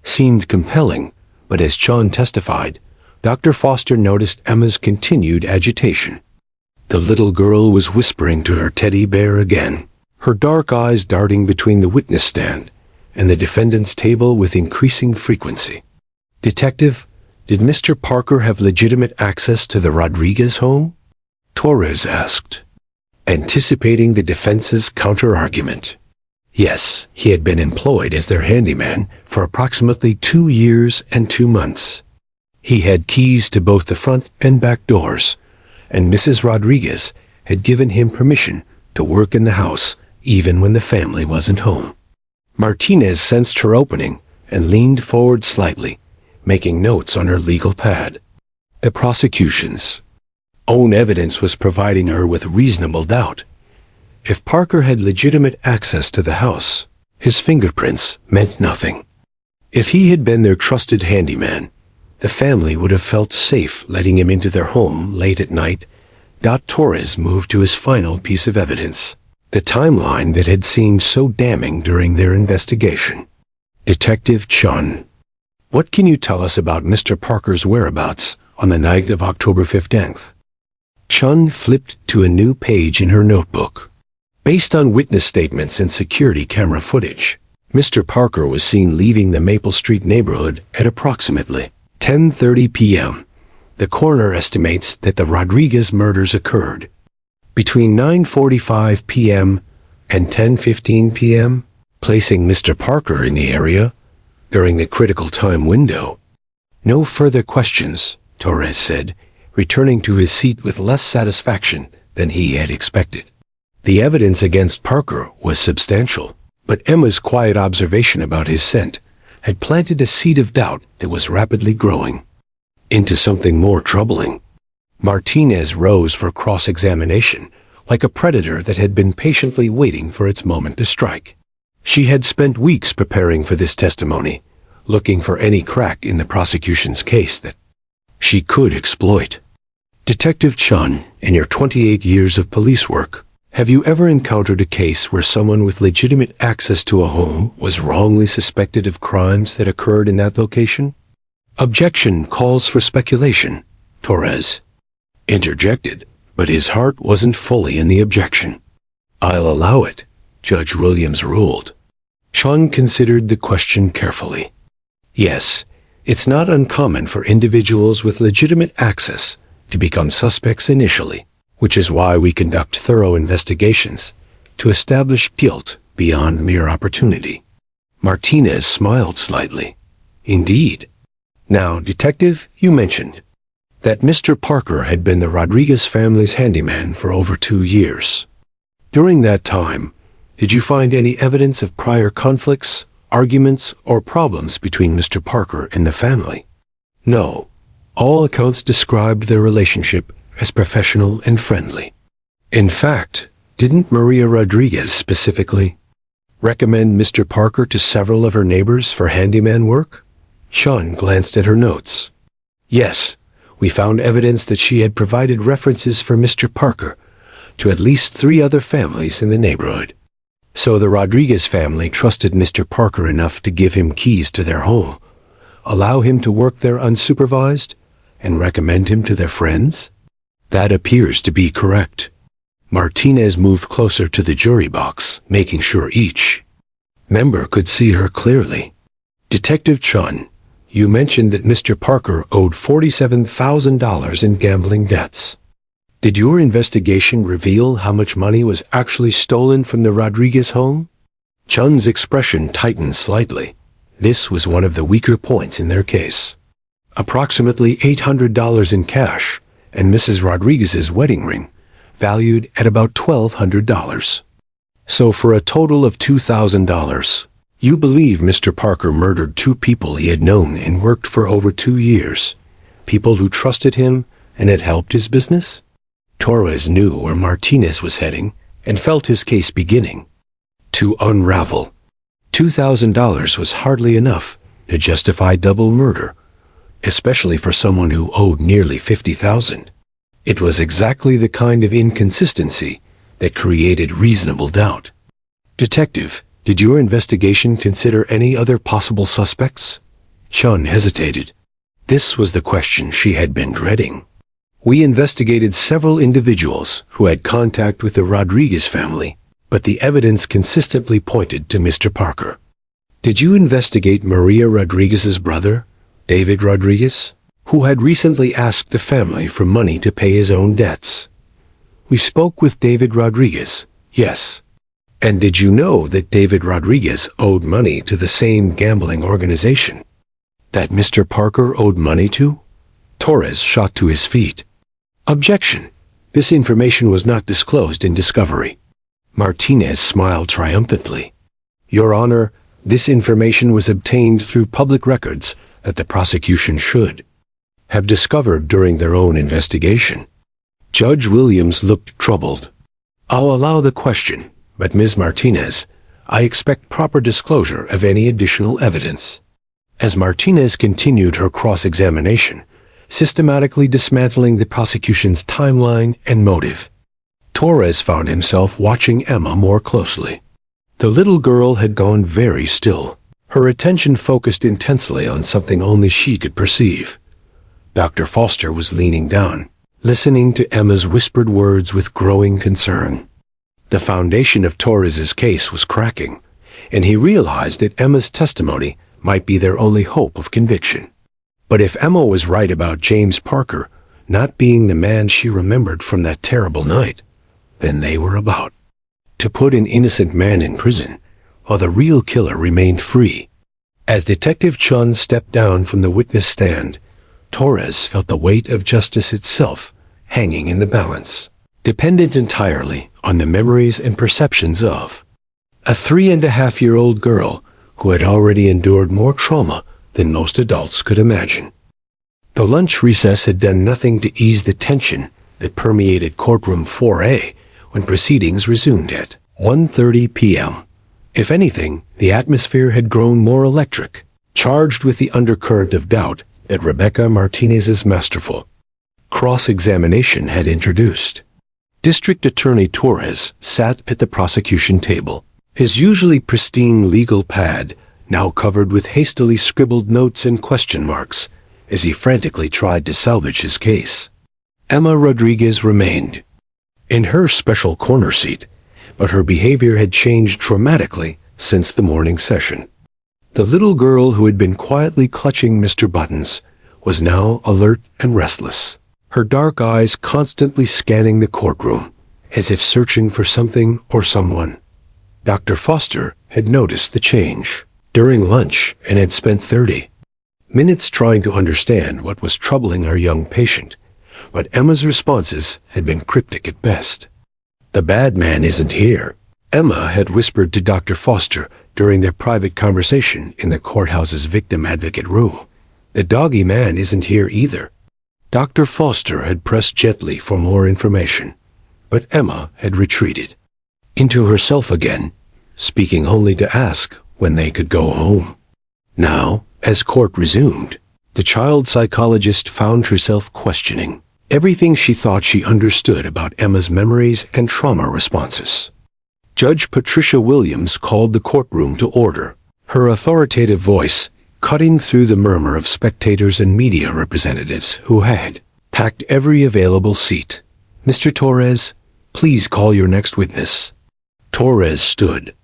seemed compelling, but as Chun testified, Dr. Foster noticed Emma's continued agitation. The little girl was whispering to her teddy bear again, her dark eyes darting between the witness stand and the defendant's table with increasing frequency. Detective, did Mr. Parker have legitimate access to the Rodriguez home? Torres asked, anticipating the defense's counter-argument. Yes, he had been employed as their handyman for approximately 2 years and 2 months. He had keys to both the front and back doors, and Mrs. Rodriguez had given him permission to work in the house even when the family wasn't home. Martinez sensed her opening and leaned forward slightly, making notes on her legal pad. The prosecution's own evidence was providing her with reasonable doubt. If Parker had legitimate access to the house, his fingerprints meant nothing. If he had been their trusted handyman, the family would have felt safe letting him into their home late at night. Torres moved to his final piece of evidence, the timeline that had seemed so damning during their investigation. Detective Chun, what can you tell us about Mr. Parker's whereabouts on the night of October 15th? Chun flipped to a new page in her notebook. Based on witness statements and security camera footage, Mr. Parker was seen leaving the Maple Street neighborhood at approximately 10:30 p.m. The coroner estimates that the Rodriguez murders occurred between 9:45 p.m. and 10:15 p.m., placing Mr. Parker in the area during the critical time window. No further questions, Torres said, returning to his seat with less satisfaction than he had expected. The evidence against Parker was substantial, but Emma's quiet observation about his scent had planted a seed of doubt that was rapidly growing into something more troubling. Martinez rose for cross-examination, like a predator that had been patiently waiting for its moment to strike. She had spent weeks preparing for this testimony, looking for any crack in the prosecution's case that she could exploit. Detective Chun, in your 28 years of police work, have you ever encountered a case where someone with legitimate access to a home was wrongly suspected of crimes that occurred in that location? Objection calls for speculation, Torres interjected, but his heart wasn't fully in the objection. I'll allow it, Judge Williams ruled. Chun considered the question carefully. Yes, it's not uncommon for individuals with legitimate access to become suspects initially, which is why we conduct thorough investigations to establish guilt beyond mere opportunity. Martinez smiled slightly. Indeed. Now, Detective, you mentioned that Mr. Parker had been the Rodriguez family's handyman for over 2 years. During that time, did you find any evidence of prior conflicts, arguments, or problems between Mr. Parker and the family? No. All accounts described their relationship as professional and friendly. In fact, didn't Maria Rodriguez specifically recommend Mr. Parker to several of her neighbors for handyman work? Chun glanced at her notes. Yes, we found evidence that she had provided references for Mr. Parker to at least 3 other families in the neighborhood. So the Rodriguez family trusted Mr. Parker enough to give him keys to their home, allow him to work there unsupervised, and recommend him to their friends? That appears to be correct. Martinez moved closer to the jury box, making sure each member could see her clearly. Detective Chun, you mentioned that Mr. Parker owed $47,000 in gambling debts. Did your investigation reveal how much money was actually stolen from the Rodriguez home? Chun's expression tightened slightly. This was one of the weaker points in their case. Approximately $800 in cash, and Mrs. Rodriguez's wedding ring, valued at about $1,200. So for a total of $2,000, you believe Mr. Parker murdered 2 people he had known and worked for over 2 years, people who trusted him and had helped his business? Torres knew where Martinez was heading and felt his case beginning to unravel. $2,000 was hardly enough to justify double murder, especially for someone who owed nearly $50,000. It was exactly the kind of inconsistency that created reasonable doubt. Detective, did your investigation consider any other possible suspects? Chun hesitated. This was the question she had been dreading. We investigated several individuals who had contact with the Rodriguez family, but the evidence consistently pointed to Mr. Parker. Did you investigate Maria Rodriguez's brother, David Rodriguez, who had recently asked the family for money to pay his own debts? We spoke with David Rodriguez, yes. And did you know that David Rodriguez owed money to the same gambling organization that Mr. Parker owed money to? Torres shot to his feet. Objection. This information was not disclosed in discovery. Martinez smiled triumphantly. Your Honor, this information was obtained through public records that the prosecution should have discovered during their own investigation. Judge Williams looked troubled. I'll allow the question, but Ms. Martinez, I expect proper disclosure of any additional evidence. As Martinez continued her cross-examination, systematically dismantling the prosecution's timeline and motive, Torres found himself watching Emma more closely. The little girl had gone very still, her attention focused intensely on something only she could perceive. Dr. Foster was leaning down, listening to Emma's whispered words with growing concern. The foundation of Torres's case was cracking, and he realized that Emma's testimony might be their only hope of conviction. But if Emma was right about James Parker not being the man she remembered from that terrible night, then they were about to put an innocent man in prison, while the real killer remained free. As Detective Chun stepped down from the witness stand, Torres felt the weight of justice itself hanging in the balance, dependent entirely on the memories and perceptions of a 3.5-year-old girl who had already endured more trauma than most adults could imagine. The lunch recess had done nothing to ease the tension that permeated courtroom 4A when proceedings resumed at 1:30 p.m. If anything, the atmosphere had grown more electric, charged with the undercurrent of doubt that Rebecca Martinez's masterful cross-examination had introduced. District Attorney Torres sat at the prosecution table, his usually pristine legal pad now covered with hastily scribbled notes and question marks as he frantically tried to salvage his case. Emma Rodriguez remained in her special corner seat, but her behavior had changed dramatically since the morning session. The little girl who had been quietly clutching Mr. Buttons was now alert and restless, her dark eyes constantly scanning the courtroom, as if searching for something or someone. Dr. Foster had noticed the change during lunch and had spent 30 minutes trying to understand what was troubling our young patient, but Emma's responses had been cryptic at best. The bad man isn't here, Emma had whispered to Dr. Foster during their private conversation in the courthouse's victim advocate room. The doggy man isn't here either. Dr. Foster had pressed gently for more information, but Emma had retreated into herself again, speaking only to ask when they could go home. Now, as court resumed, the child psychologist found herself questioning everything she thought she understood about Emma's memories and trauma responses. Judge Patricia Williams called the courtroom to order, her authoritative voice cutting through the murmur of spectators and media representatives who had packed every available seat. "Mr. Torres, please call your next witness." Torres stood,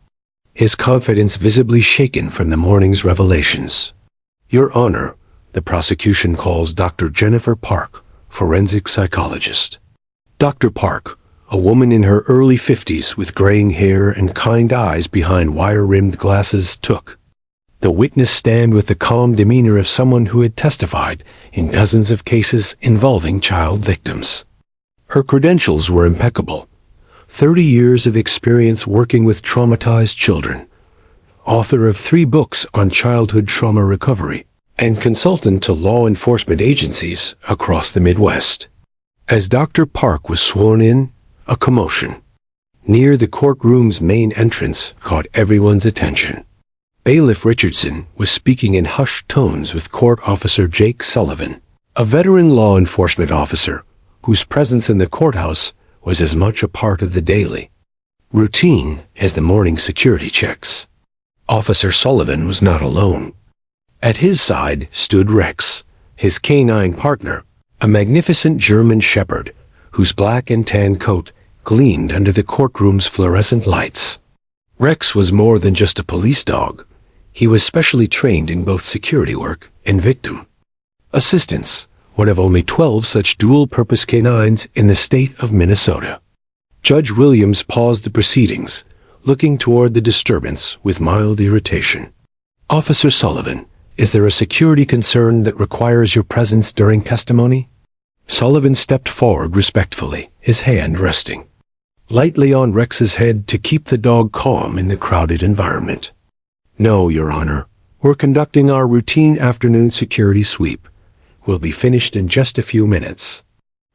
his confidence visibly shaken from the morning's revelations. "Your Honor," the prosecution calls Dr. Jennifer Park, forensic psychologist. Dr. Park, a woman in her early 50s with graying hair and kind eyes behind wire-rimmed glasses, took the witness stand with the calm demeanor of someone who had testified in dozens of cases involving child victims. Her credentials were impeccable: 30 years of experience working with traumatized children, author of 3 books on childhood trauma recovery, and consultant to law enforcement agencies across the Midwest. As Dr. Park was sworn in, a commotion near the courtroom's main entrance caught everyone's attention. Bailiff Richardson was speaking in hushed tones with Court Officer Jake Sullivan, a veteran law enforcement officer whose presence in the courthouse was as much a part of the daily routine as the morning security checks. Officer Sullivan was not alone. At his side stood Rex, his canine partner, a magnificent German shepherd whose black and tan coat gleamed under the courtroom's fluorescent lights. Rex was more than just a police dog. He was specially trained in both security work and victim assistance, one of only 12 such dual-purpose canines in the state of Minnesota. Judge Williams paused the proceedings, looking toward the disturbance with mild irritation. "Officer Sullivan, is there a security concern that requires your presence during testimony?" Sullivan stepped forward respectfully, his hand resting lightly on Rex's head to keep the dog calm in the crowded environment. "No, Your Honor. We're conducting our routine afternoon security sweep. We'll be finished in just a few minutes."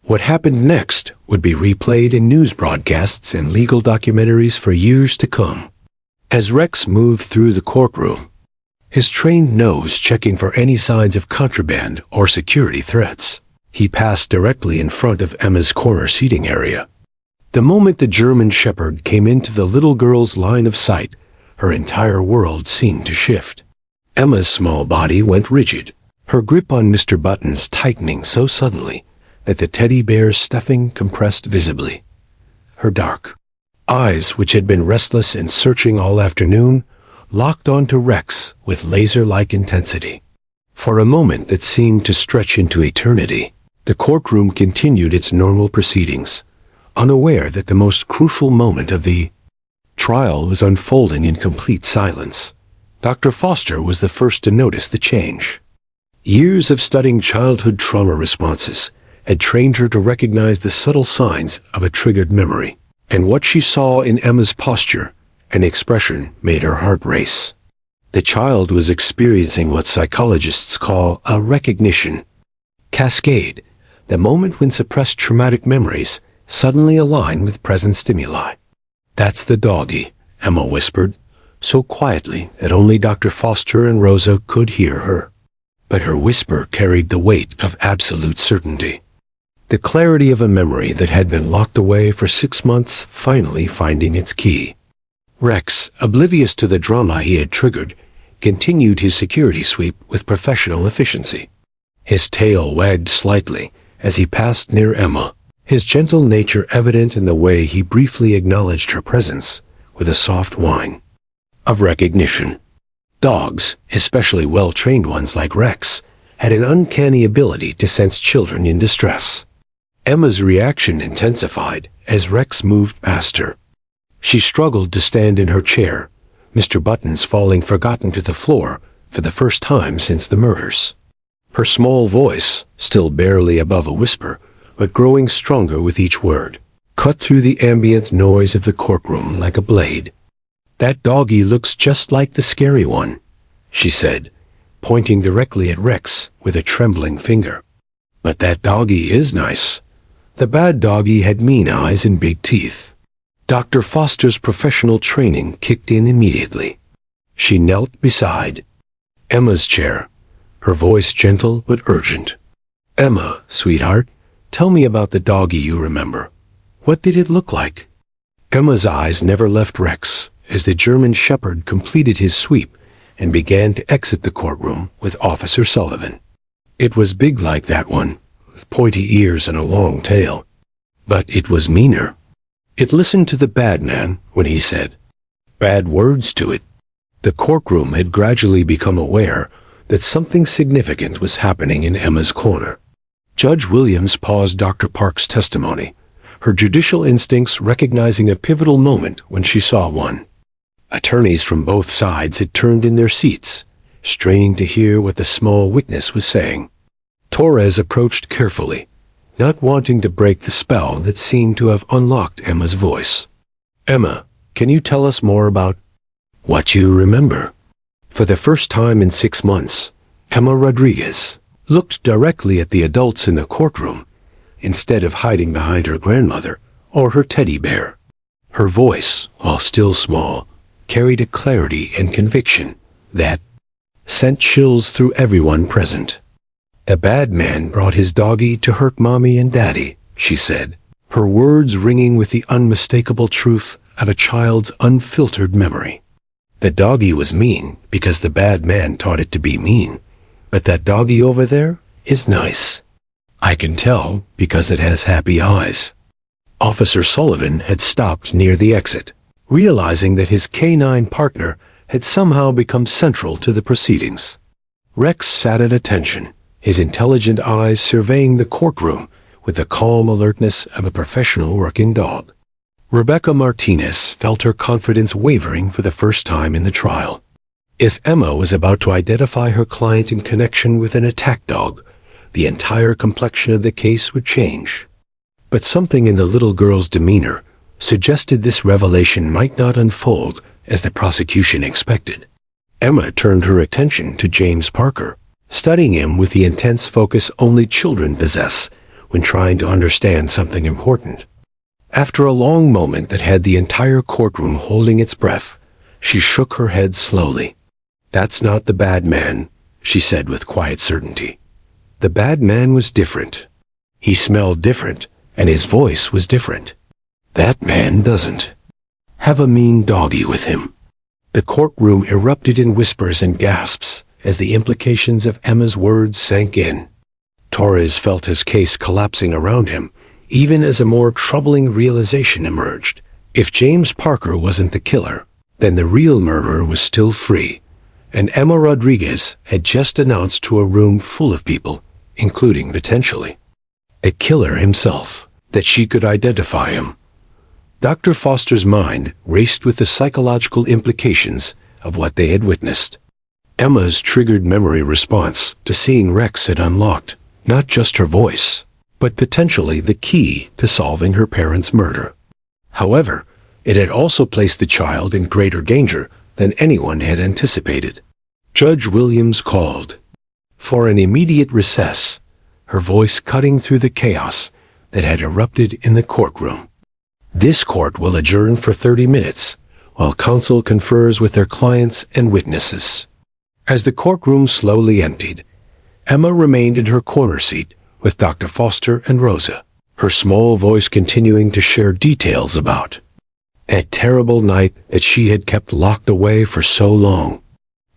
What happened next would be replayed in news broadcasts and legal documentaries for years to come. As Rex moved through the courtroom, his trained nose checking for any signs of contraband or security threats, he passed directly in front of Emma's corner seating area. The moment the German shepherd came into the little girl's line of sight, her entire world seemed to shift. Emma's small body went rigid, her grip on Mr. Buttons tightening so suddenly that the teddy bear's stuffing compressed visibly. Her dark eyes, which had been restless and searching all afternoon, locked onto Rex with laser-like intensity. For a moment that seemed to stretch into eternity, the courtroom continued its normal proceedings, unaware that the most crucial moment of the trial was unfolding in complete silence. Dr. Foster was the first to notice the change. Years of studying childhood trauma responses had trained her to recognize the subtle signs of a triggered memory, and what she saw in Emma's posture and expression made her heart race. The child was experiencing what psychologists call a recognition cascade, the moment when suppressed traumatic memories suddenly align with present stimuli. "That's the doggy," Emma whispered, so quietly that only Dr. Foster and Rosa could hear her. But her whisper carried the weight of absolute certainty. The clarity of a memory that had been locked away for 6 months finally finding its key. Rex, oblivious to the drama he had triggered, continued his security sweep with professional efficiency. His tail wagged slightly as he passed near Emma, his gentle nature evident in the way he briefly acknowledged her presence with a soft whine of recognition. Dogs, especially well-trained ones like Rex, had an uncanny ability to sense children in distress. Emma's reaction intensified as Rex moved past her. She struggled to stand in her chair, Mr. Buttons falling forgotten to the floor for the first time since the murders. Her small voice, still barely above a whisper, but growing stronger with each word, cut through the ambient noise of the courtroom like a blade. "That doggy looks just like the scary one," she said, pointing directly at Rex with a trembling finger. "But that doggy is nice. The bad doggy had mean eyes and big teeth." Dr. Foster's professional training kicked in immediately. She knelt beside Emma's chair, her voice gentle but urgent. "Emma, sweetheart, Tell me about the doggy you remember. What did it look like? Emma's eyes never left Rex as the German shepherd completed his sweep and began to exit the courtroom with Officer Sullivan. It was big like that one, with pointy ears and a long tail. But it was meaner. It listened to the bad man when he said bad words to it. The courtroom had gradually become aware that something significant was happening in Emma's corner. Judge Williams paused Dr. Park's testimony, her judicial instincts recognizing a pivotal moment when she saw one. Attorneys from both sides had turned in their seats, straining to hear what the small witness was saying. Torres approached carefully, not wanting to break the spell that seemed to have unlocked Emma's voice. Emma, can you tell us more about what you remember? For the first time in 6 months, Emma Rodriguez looked directly at the adults in the courtroom, instead of hiding behind her grandmother or her teddy bear. Her voice, while still small, carried a clarity and conviction that sent chills through everyone present. A bad man brought his doggy to hurt Mommy and Daddy, she said, her words ringing with the unmistakable truth of a child's unfiltered memory. The doggy was mean because the bad man taught it to be mean, but that doggy over there is nice. I can tell because it has happy eyes. Officer Sullivan had stopped near the exit, realizing that his canine partner had somehow become central to the proceedings. Rex sat at attention, his intelligent eyes surveying the courtroom with the calm alertness of a professional working dog. Rebecca Martinez felt her confidence wavering for the first time in the trial. If Emma was about to identify her client in connection with an attack dog, the entire complexion of the case would change. But something in the little girl's demeanor suggested this revelation might not unfold as the prosecution expected. Emma turned her attention to James Parker, studying him with the intense focus only children possess when trying to understand something important. After a long moment that had the entire courtroom holding its breath, she shook her head slowly. That's not the bad man, she said with quiet certainty. The bad man was different. He smelled different, and his voice was different. That man doesn't have a mean doggy with him. The courtroom erupted in whispers and gasps as the implications of Emma's words sank in. Torres felt his case collapsing around him, even as a more troubling realization emerged. If James Parker wasn't the killer, then the real murderer was still free, and Emma Rodriguez had just announced to a room full of people, including potentially a killer himself, that she could identify him. Dr. Foster's mind raced with the psychological implications of what they had witnessed. Emma's triggered memory response to seeing Rex had unlocked not just her voice, but potentially the key to solving her parents' murder. However, it had also placed the child in greater danger than anyone had anticipated. Judge Williams called for an immediate recess, her voice cutting through the chaos that had erupted in the courtroom. This court will adjourn for 30 minutes while counsel confers with their clients and witnesses. As the courtroom slowly emptied, Emma remained in her corner seat with Dr. Foster and Rosa, her small voice continuing to share details about a terrible night that she had kept locked away for so long.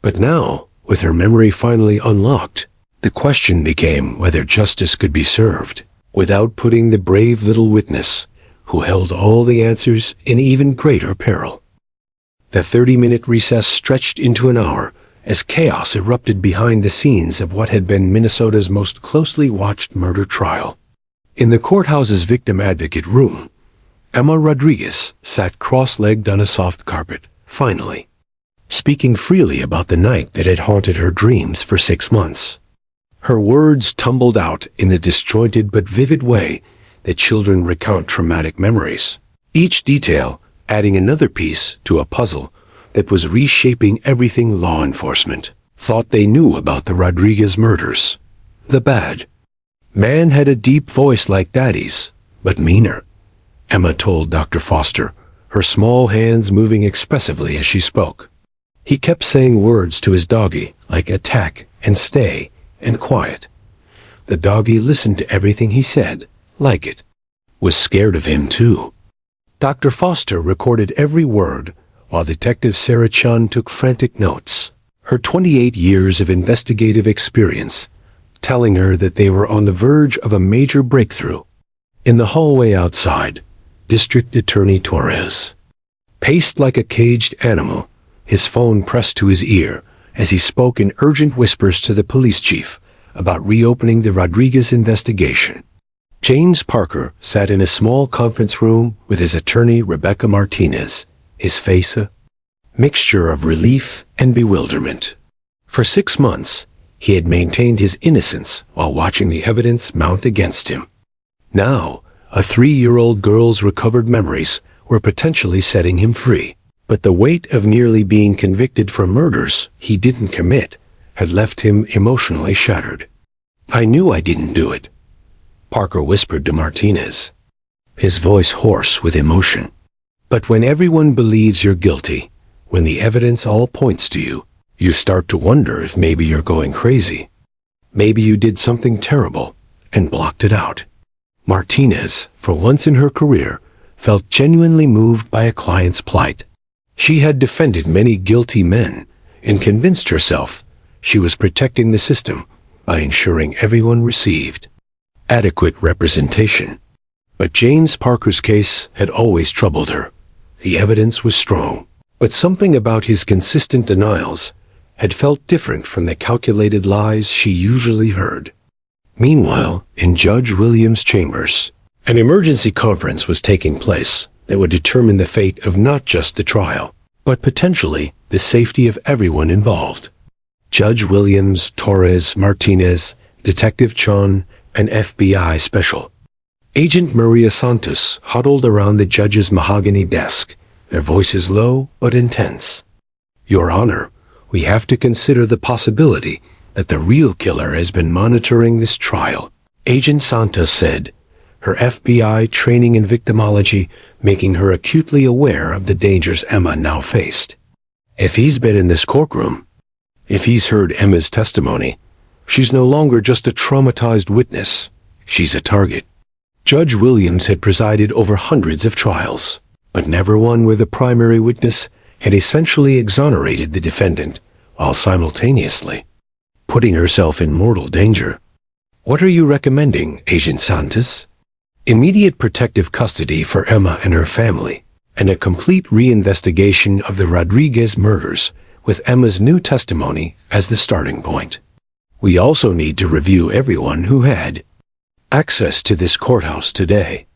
But now, with her memory finally unlocked, the question became whether justice could be served without putting the brave little witness, who held all the answers, in even greater peril. The 30-minute recess stretched into an hour as chaos erupted behind the scenes of what had been Minnesota's most closely watched murder trial. In the courthouse's victim advocate room, Emma Rodriguez sat cross-legged on a soft carpet, finally, speaking freely about the night that had haunted her dreams for 6 months. Her words tumbled out in a disjointed but vivid way that children recount traumatic memories, each detail adding another piece to a puzzle that was reshaping everything law enforcement thought they knew about the Rodriguez murders. The bad man had a deep voice like Daddy's, but meaner, Emma told Dr. Foster, her small hands moving expressively as she spoke. He kept saying words to his doggy like attack and stay and quiet. The doggy listened to everything he said, like it, was scared of him too. Dr. Foster recorded every word, while Detective Sarah Chun took frantic notes, her 28 years of investigative experience telling her that they were on the verge of a major breakthrough. In the hallway outside, District Attorney Torres paced like a caged animal, his phone pressed to his ear as he spoke in urgent whispers to the police chief about reopening the Rodriguez investigation. James Parker sat in a small conference room with his attorney Rebecca Martinez, his face a mixture of relief and bewilderment. For 6 months, he had maintained his innocence while watching the evidence mount against him. Now, a 3-year-old girl's recovered memories were potentially setting him free, but the weight of nearly being convicted for murders he didn't commit had left him emotionally shattered. "I knew I didn't do it," Parker whispered to Martinez, his voice hoarse with emotion. "But when everyone believes you're guilty, when the evidence all points to you, you start to wonder if maybe you're going crazy. Maybe you did something terrible and blocked it out." Martinez, for once in her career, felt genuinely moved by a client's plight. She had defended many guilty men and convinced herself she was protecting the system by ensuring everyone received adequate representation. But James Parker's case had always troubled her. The evidence was strong, but something about his consistent denials had felt different from the calculated lies she usually heard. Meanwhile, in Judge Williams' chambers, an emergency conference was taking place that would determine the fate of not just the trial, but potentially the safety of everyone involved. Judge Williams, Torres, Martinez, Detective Chun, and FBI Special Agent Maria Santos huddled around the judge's mahogany desk, their voices low but intense. "Your Honor, we have to consider the possibility that the real killer has been monitoring this trial," Agent Santos said, her FBI training in victimology making her acutely aware of the dangers Emma now faced. "If he's been in this courtroom, if he's heard Emma's testimony, she's no longer just a traumatized witness, she's a target." Judge Williams had presided over hundreds of trials, but never one where the primary witness had essentially exonerated the defendant while simultaneously putting herself in mortal danger. "What are you recommending, Agent Santos?" "Immediate protective custody for Emma and her family, and a complete reinvestigation of the Rodriguez murders with Emma's new testimony as the starting point. We also need to review everyone who had access to this courthouse today."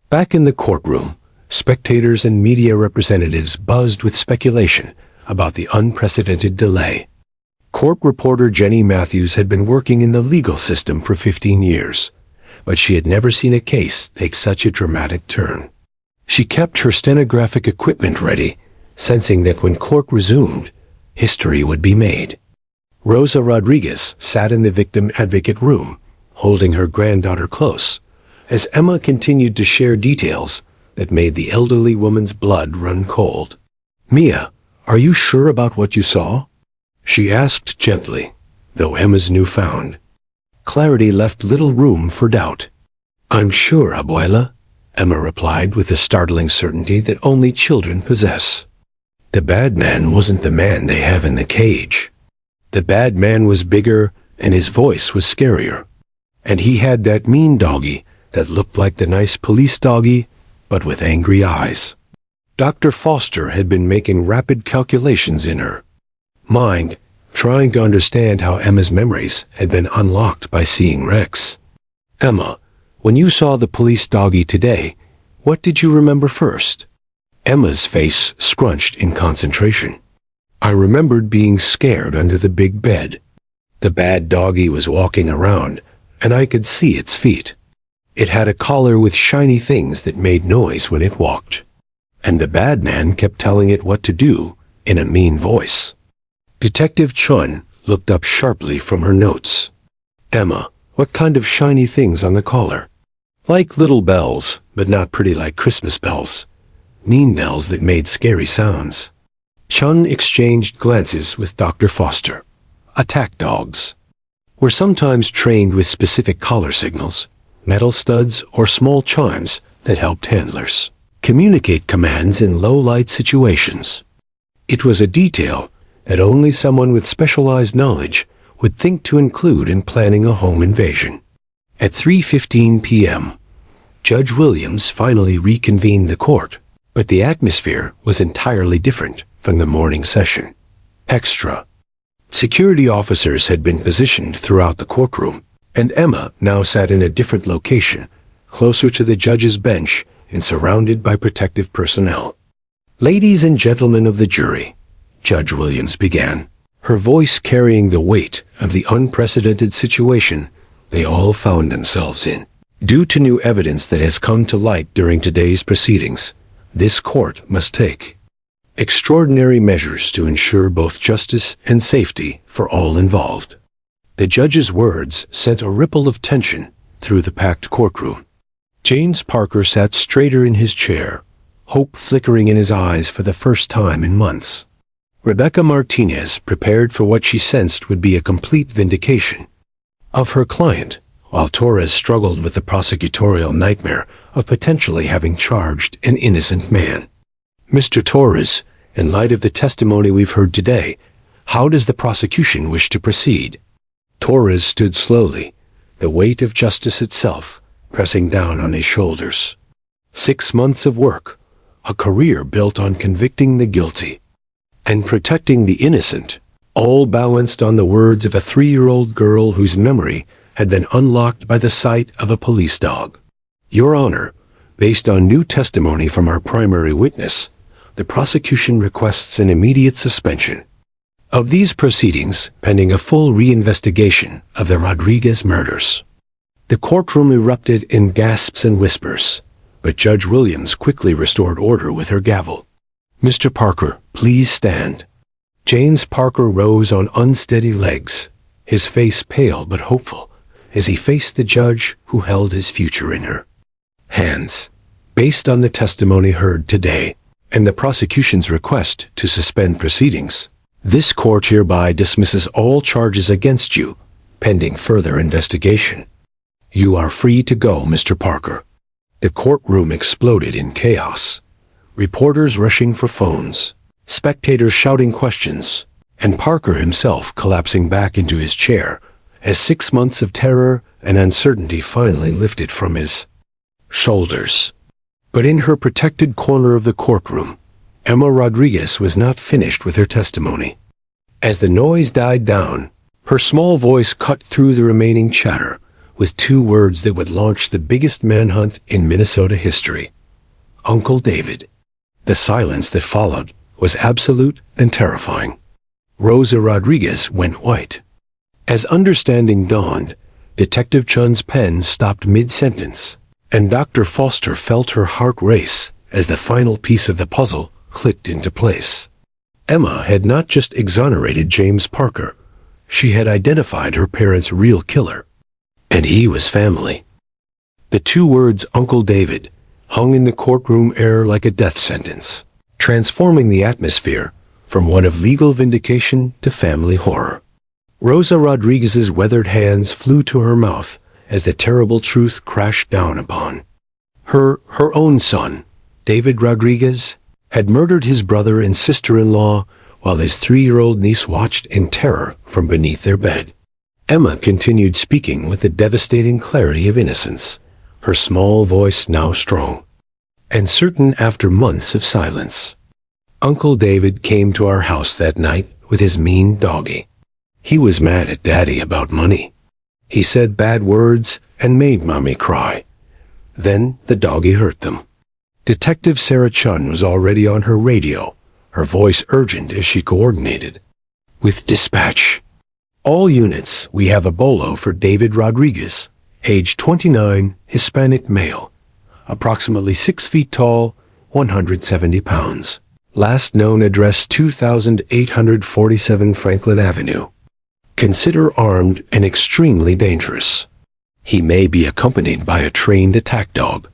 Back in the courtroom, spectators and media representatives buzzed with speculation about the unprecedented delay. Court reporter Jenny Matthews had been working in the legal system for 15 years, but she had never seen a case take such a dramatic turn. She kept her stenographic equipment ready, sensing that when court resumed, history would be made. Rosa Rodriguez sat in the victim advocate room, holding her granddaughter close, as Emma continued to share details that made the elderly woman's blood run cold. "Mia, are you sure about what you saw?" she asked gently, though Emma's newfound clarity left little room for doubt. "I'm sure, Abuela," Emma replied with the startling certainty that only children possess. "The bad man wasn't the man they have in the cage. The bad man was bigger and his voice was scarier. And he had that mean doggy that looked like the nice police doggy, but with angry eyes." Dr. Foster had been making rapid calculations in her mind, trying to understand how Emma's memories had been unlocked by seeing Rex. "Emma, when you saw the police doggy today, what did you remember first?" Emma's face scrunched in concentration. "I remembered being scared under the big bed. The bad doggy was walking around, and I could see its feet. It had a collar with shiny things that made noise when it walked. And the bad man kept telling it what to do in a mean voice." Detective Chun looked up sharply from her notes. "Emma, what kind of shiny things on the collar?" "Like little bells, but not pretty like Christmas bells. Mean bells that made scary sounds." Chun exchanged glances with Dr. Foster. "Attack dogs were sometimes trained with specific collar signals, metal studs, or small chimes that helped handlers communicate commands in low-light situations. It was a detail that only someone with specialized knowledge would think to include in planning a home invasion. At 3:15 p.m., Judge Williams finally reconvened the court, but the atmosphere was entirely different from the morning session. Extra security officers had been positioned throughout the courtroom, and Emma now sat in a different location, closer to the judge's bench and surrounded by protective personnel. "Ladies and gentlemen of the jury," Judge Williams began, her voice carrying the weight of the unprecedented situation they all found themselves in. "Due to new evidence that has come to light during today's proceedings, this court must take extraordinary measures to ensure both justice and safety for all involved." The judge's words sent a ripple of tension through the packed courtroom. James Parker sat straighter in his chair, hope flickering in his eyes for the first time in months. Rebecca Martinez prepared for what she sensed would be a complete vindication of her client, while Torres struggled with the prosecutorial nightmare of potentially having charged an innocent man. "Mr. Torres, in light of the testimony we've heard today, how does the prosecution wish to proceed?" Torres stood slowly, the weight of justice itself pressing down on his shoulders. 6 months of work, a career built on convicting the guilty and protecting the innocent, all balanced on the words of a 3-year-old girl whose memory had been unlocked by the sight of a police dog. "Your Honor, based on new testimony from our primary witness, the prosecution requests an immediate suspension of these proceedings pending a full reinvestigation of the Rodriguez murders." The courtroom erupted in gasps and whispers, but Judge Williams quickly restored order with her gavel. "Mr. Parker, please stand." James Parker rose on unsteady legs, his face pale but hopeful, as he faced the judge who held his future in her hands. "Based on the testimony heard today, and the prosecution's request to suspend proceedings, this court hereby dismisses all charges against you, pending further investigation. You are free to go, Mr. Parker." The courtroom exploded in chaos. Reporters rushing for phones, spectators shouting questions, and Parker himself collapsing back into his chair as 6 months of terror and uncertainty finally lifted from his shoulders. But in her protected corner of the courtroom, Emma Rodriguez was not finished with her testimony. As the noise died down, her small voice cut through the remaining chatter with 2 words that would launch the biggest manhunt in Minnesota history: Uncle David. The silence that followed was absolute and terrifying. Rosa Rodriguez went white. As understanding dawned, Detective Chun's pen stopped mid-sentence, and Dr. Foster felt her heart race as the final piece of the puzzle clicked into place. Emma had not just exonerated James Parker, she had identified her parents' real killer. And he was family. The 2 words Uncle David hung in the courtroom air like a death sentence, transforming the atmosphere from one of legal vindication to family horror. Rosa Rodriguez's weathered hands flew to her mouth as the terrible truth crashed down upon her. Her own son, David Rodriguez, had murdered his brother and sister-in-law while his 3-year-old niece watched in terror from beneath their bed. Emma continued speaking with the devastating clarity of innocence, her small voice now strong and certain after months of silence. "Uncle David came to our house that night with his mean doggie. He was mad at Daddy about money. He said bad words and made Mommy cry. Then the doggie hurt them." Detective Sarah Chun was already on her radio, her voice urgent as she coordinated with dispatch. "All units, we have a bolo for David Rodriguez, age 29, Hispanic male, approximately 6 feet tall, 170 pounds. Last known address 2847 Franklin Avenue. Consider armed and extremely dangerous. He may be accompanied by a trained attack dog."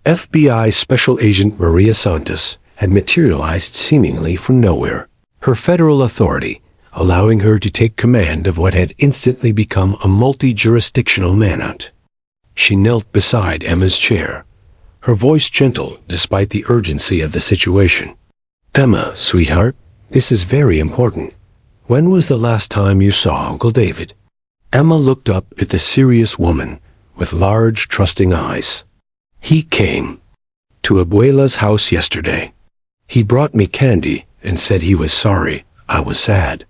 FBI Special Agent Maria Santos had materialized seemingly from nowhere, her federal authority allowing her to take command of what had instantly become a multi-jurisdictional manhunt. She knelt beside Emma's chair, her voice gentle despite the urgency of the situation. "Emma, sweetheart, this is very important. When was the last time you saw Uncle David?" Emma looked up at the serious woman with large, trusting eyes. "He came to Abuela's house yesterday. He brought me candy and said he was sorry I was sad.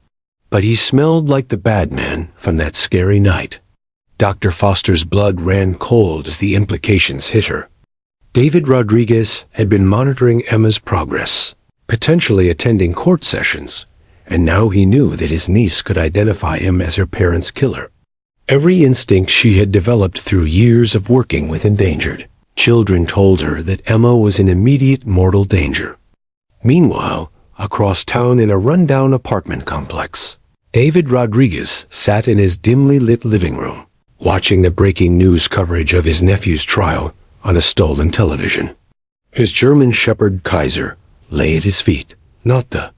But he smelled like the bad man from that scary night." Dr. Foster's blood ran cold as the implications hit her. David Rodriguez had been monitoring Emma's progress, potentially attending court sessions, and now he knew that his niece could identify him as her parents' killer. Every instinct she had developed through years of working with endangered children told her that Emma was in immediate mortal danger. Meanwhile, across town in a rundown apartment complex, David Rodriguez sat in his dimly lit living room, watching the breaking news coverage of his nephew's trial on a stolen television. His German Shepherd Kaiser lay at his feet, not the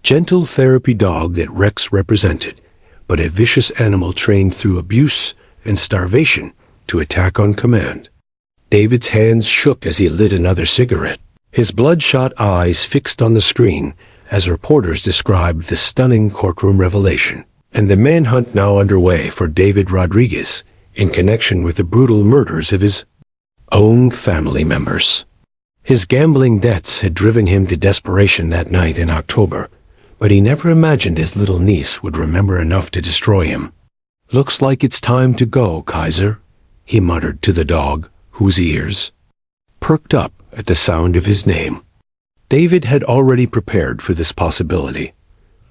gentle therapy dog that Rex represented, but a vicious animal trained through abuse and starvation to attack on command. David's hands shook as he lit another cigarette, his bloodshot eyes fixed on the screen as reporters described the stunning courtroom revelation, and the manhunt now underway for David Rodriguez in connection with the brutal murders of his own family members. His gambling debts had driven him to desperation that night in October, but he never imagined his little niece would remember enough to destroy him. "Looks like it's time to go, Kaiser," he muttered to the dog, whose ears perked up at the sound of his name. David had already prepared for this possibility.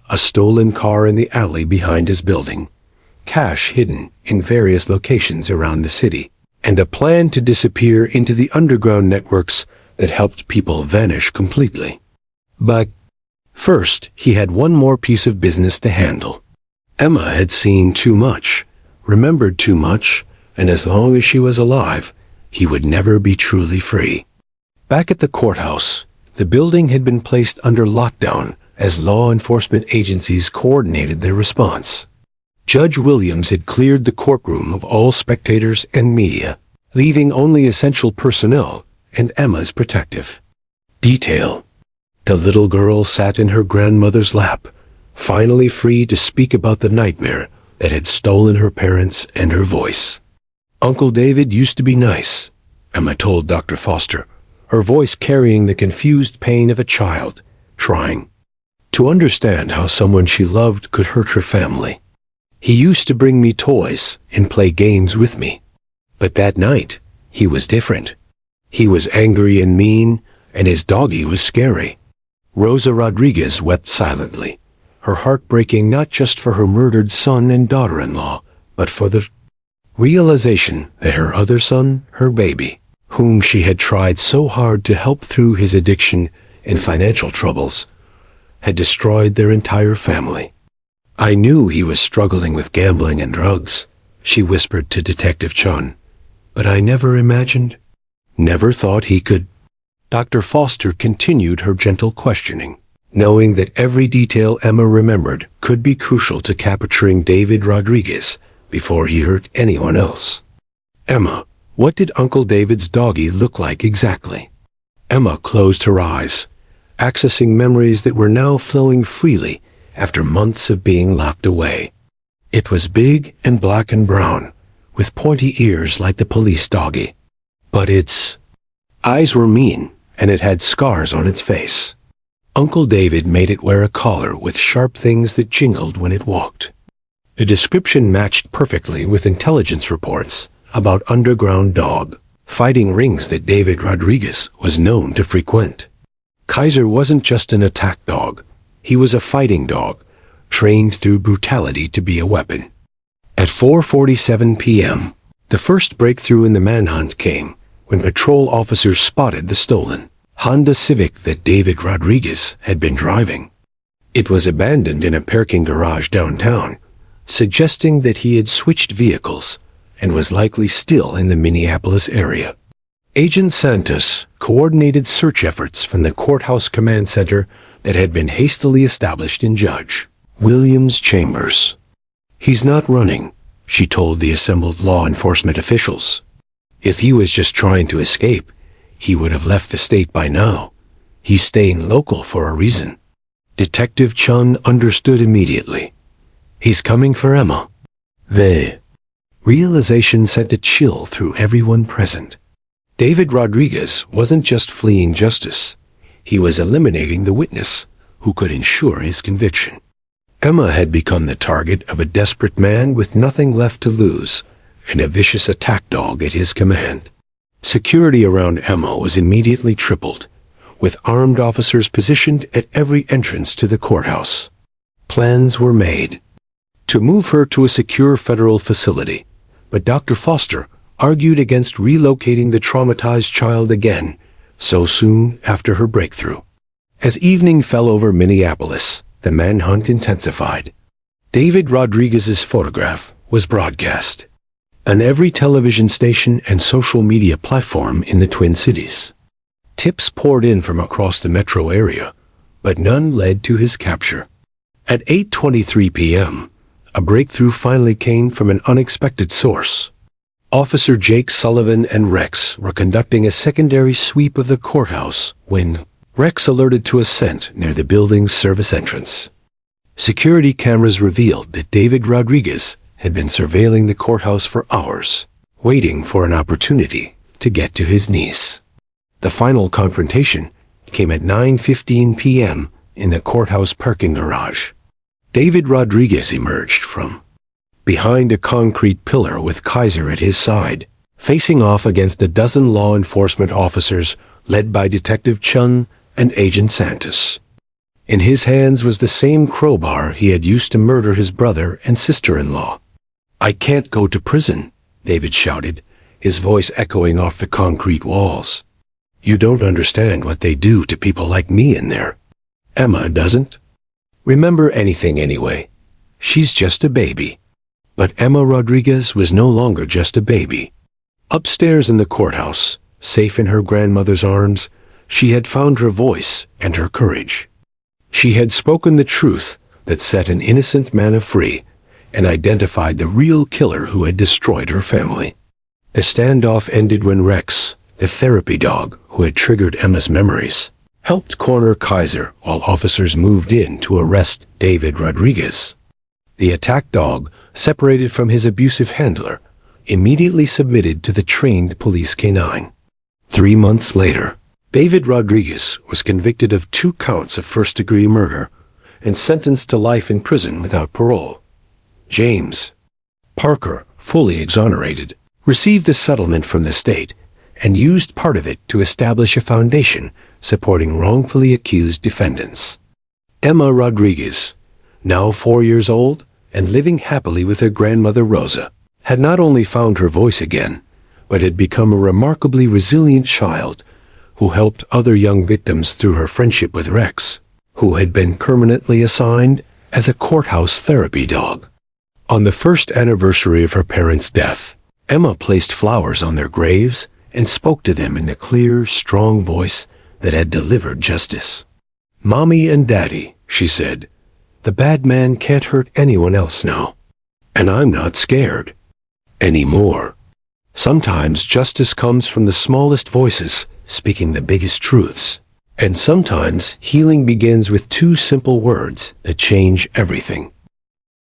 A stolen car in the alley behind his building, cash hidden in various locations around the city, and a plan to disappear into the underground networks that helped people vanish completely. But first, he had one more piece of business to handle. Emma had seen too much, remembered too much, and as long as she was alive, he would never be truly free. Back at the courthouse, the building had been placed under lockdown as law enforcement agencies coordinated their response. Judge Williams had cleared the courtroom of all spectators and media, leaving only essential personnel and Emma's protective detail. The little girl sat in her grandmother's lap, finally free to speak about the nightmare that had stolen her parents and her voice. "Uncle David used to be nice," Emma told Dr. Foster, her voice carrying the confused pain of a child trying to understand how someone she loved could hurt her family. "He used to bring me toys and play games with me. But that night, he was different. He was angry and mean, and his doggie was scary." Rosa Rodriguez wept silently, her heart breaking not just for her murdered son and daughter-in-law, but for the realization that her other son, her baby, whom she had tried so hard to help through his addiction and financial troubles, had destroyed their entire family. "I knew he was struggling with gambling and drugs," she whispered to Detective Chun, "but I never imagined, never thought he could." Dr. Foster continued her gentle questioning, knowing that every detail Emma remembered could be crucial to capturing David Rodriguez before he hurt anyone else. "Emma, what did Uncle David's doggie look like exactly?" Emma closed her eyes, accessing memories that were now flowing freely after months of being locked away. "It was big and black and brown, with pointy ears like the police doggie. But its eyes were mean, and it had scars on its face. Uncle David made it wear a collar with sharp things that jingled when it walked." The description matched perfectly with intelligence reports about underground dog fighting rings that David Rodriguez was known to frequent. Kaiser wasn't just an attack dog. He was a fighting dog, trained through brutality to be a weapon. At 4:47 p.m., the first breakthrough in the manhunt came when patrol officers spotted the stolen Honda Civic that David Rodriguez had been driving. It was abandoned in a parking garage downtown, suggesting that he had switched vehicles and was likely still in the Minneapolis area. Agent Santos coordinated search efforts from the courthouse command center that had been hastily established in Judge Williams' chambers. "He's not running," she told the assembled law enforcement officials. If he was just trying to escape, he would have left the state by now. He's staying local for a reason. Detective Chun understood immediately. He's coming for Emma. The realization sent a chill through everyone present. David Rodriguez wasn't just fleeing justice. He was eliminating the witness who could ensure his conviction. Emma had become the target of a desperate man with nothing left to lose, and a vicious attack dog at his command. Security around Emma was immediately tripled, with armed officers positioned at every entrance to the courthouse. Plans were made to move her to a secure federal facility, but Dr. Foster argued against relocating the traumatized child again so soon after her breakthrough. As evening fell over Minneapolis, the manhunt intensified. David Rodriguez's photograph was broadcast on every television station and social media platform in the Twin Cities. Tips poured in from across the metro area, but none led to his capture. At 8:23 p.m., a breakthrough finally came from an unexpected source. Officer Jake Sullivan and Rex were conducting a secondary sweep of the courthouse when Rex alerted to a scent near the building's service entrance. Security cameras revealed that David Rodriguez had been surveilling the courthouse for hours, waiting for an opportunity to get to his niece. The final confrontation came at 9:15 p.m. in the courthouse parking garage. David Rodriguez emerged from behind a concrete pillar with Kaiser at his side, facing off against a dozen law enforcement officers led by Detective Chun and Agent Santos. In his hands was the same crowbar he had used to murder his brother and sister-in-law. "I can't go to prison," David shouted, his voice echoing off the concrete walls. "You don't understand what they do to people like me in there. Emma doesn't remember anything anyway. She's just a baby." But Emma Rodriguez was no longer just a baby. Upstairs in the courthouse, safe in her grandmother's arms, she had found her voice and her courage. She had spoken the truth that set an innocent man free and identified the real killer who had destroyed her family. The standoff ended when Rex, the therapy dog who had triggered Emma's memories, helped corner Kaiser while officers moved in to arrest David Rodriguez. The attack dog, separated from his abusive handler, immediately submitted to the trained police canine. 3 months later, David Rodriguez was convicted of 2 counts of first-degree murder and sentenced to life in prison without parole. James Parker, fully exonerated, received a settlement from the state and used part of it to establish a foundation supporting wrongfully accused defendants. Emma Rodriguez, now 4 years old and living happily with her grandmother Rosa, had not only found her voice again, but had become a remarkably resilient child who helped other young victims through her friendship with Rex, who had been permanently assigned as a courthouse therapy dog. On the first anniversary of her parents' death, Emma placed flowers on their graves and spoke to them in the clear, strong voice that had delivered justice. "Mommy and Daddy," she said, "the bad man can't hurt anyone else now. And I'm not scared anymore." Sometimes justice comes from the smallest voices speaking the biggest truths. And sometimes healing begins with 2 simple words that change everything.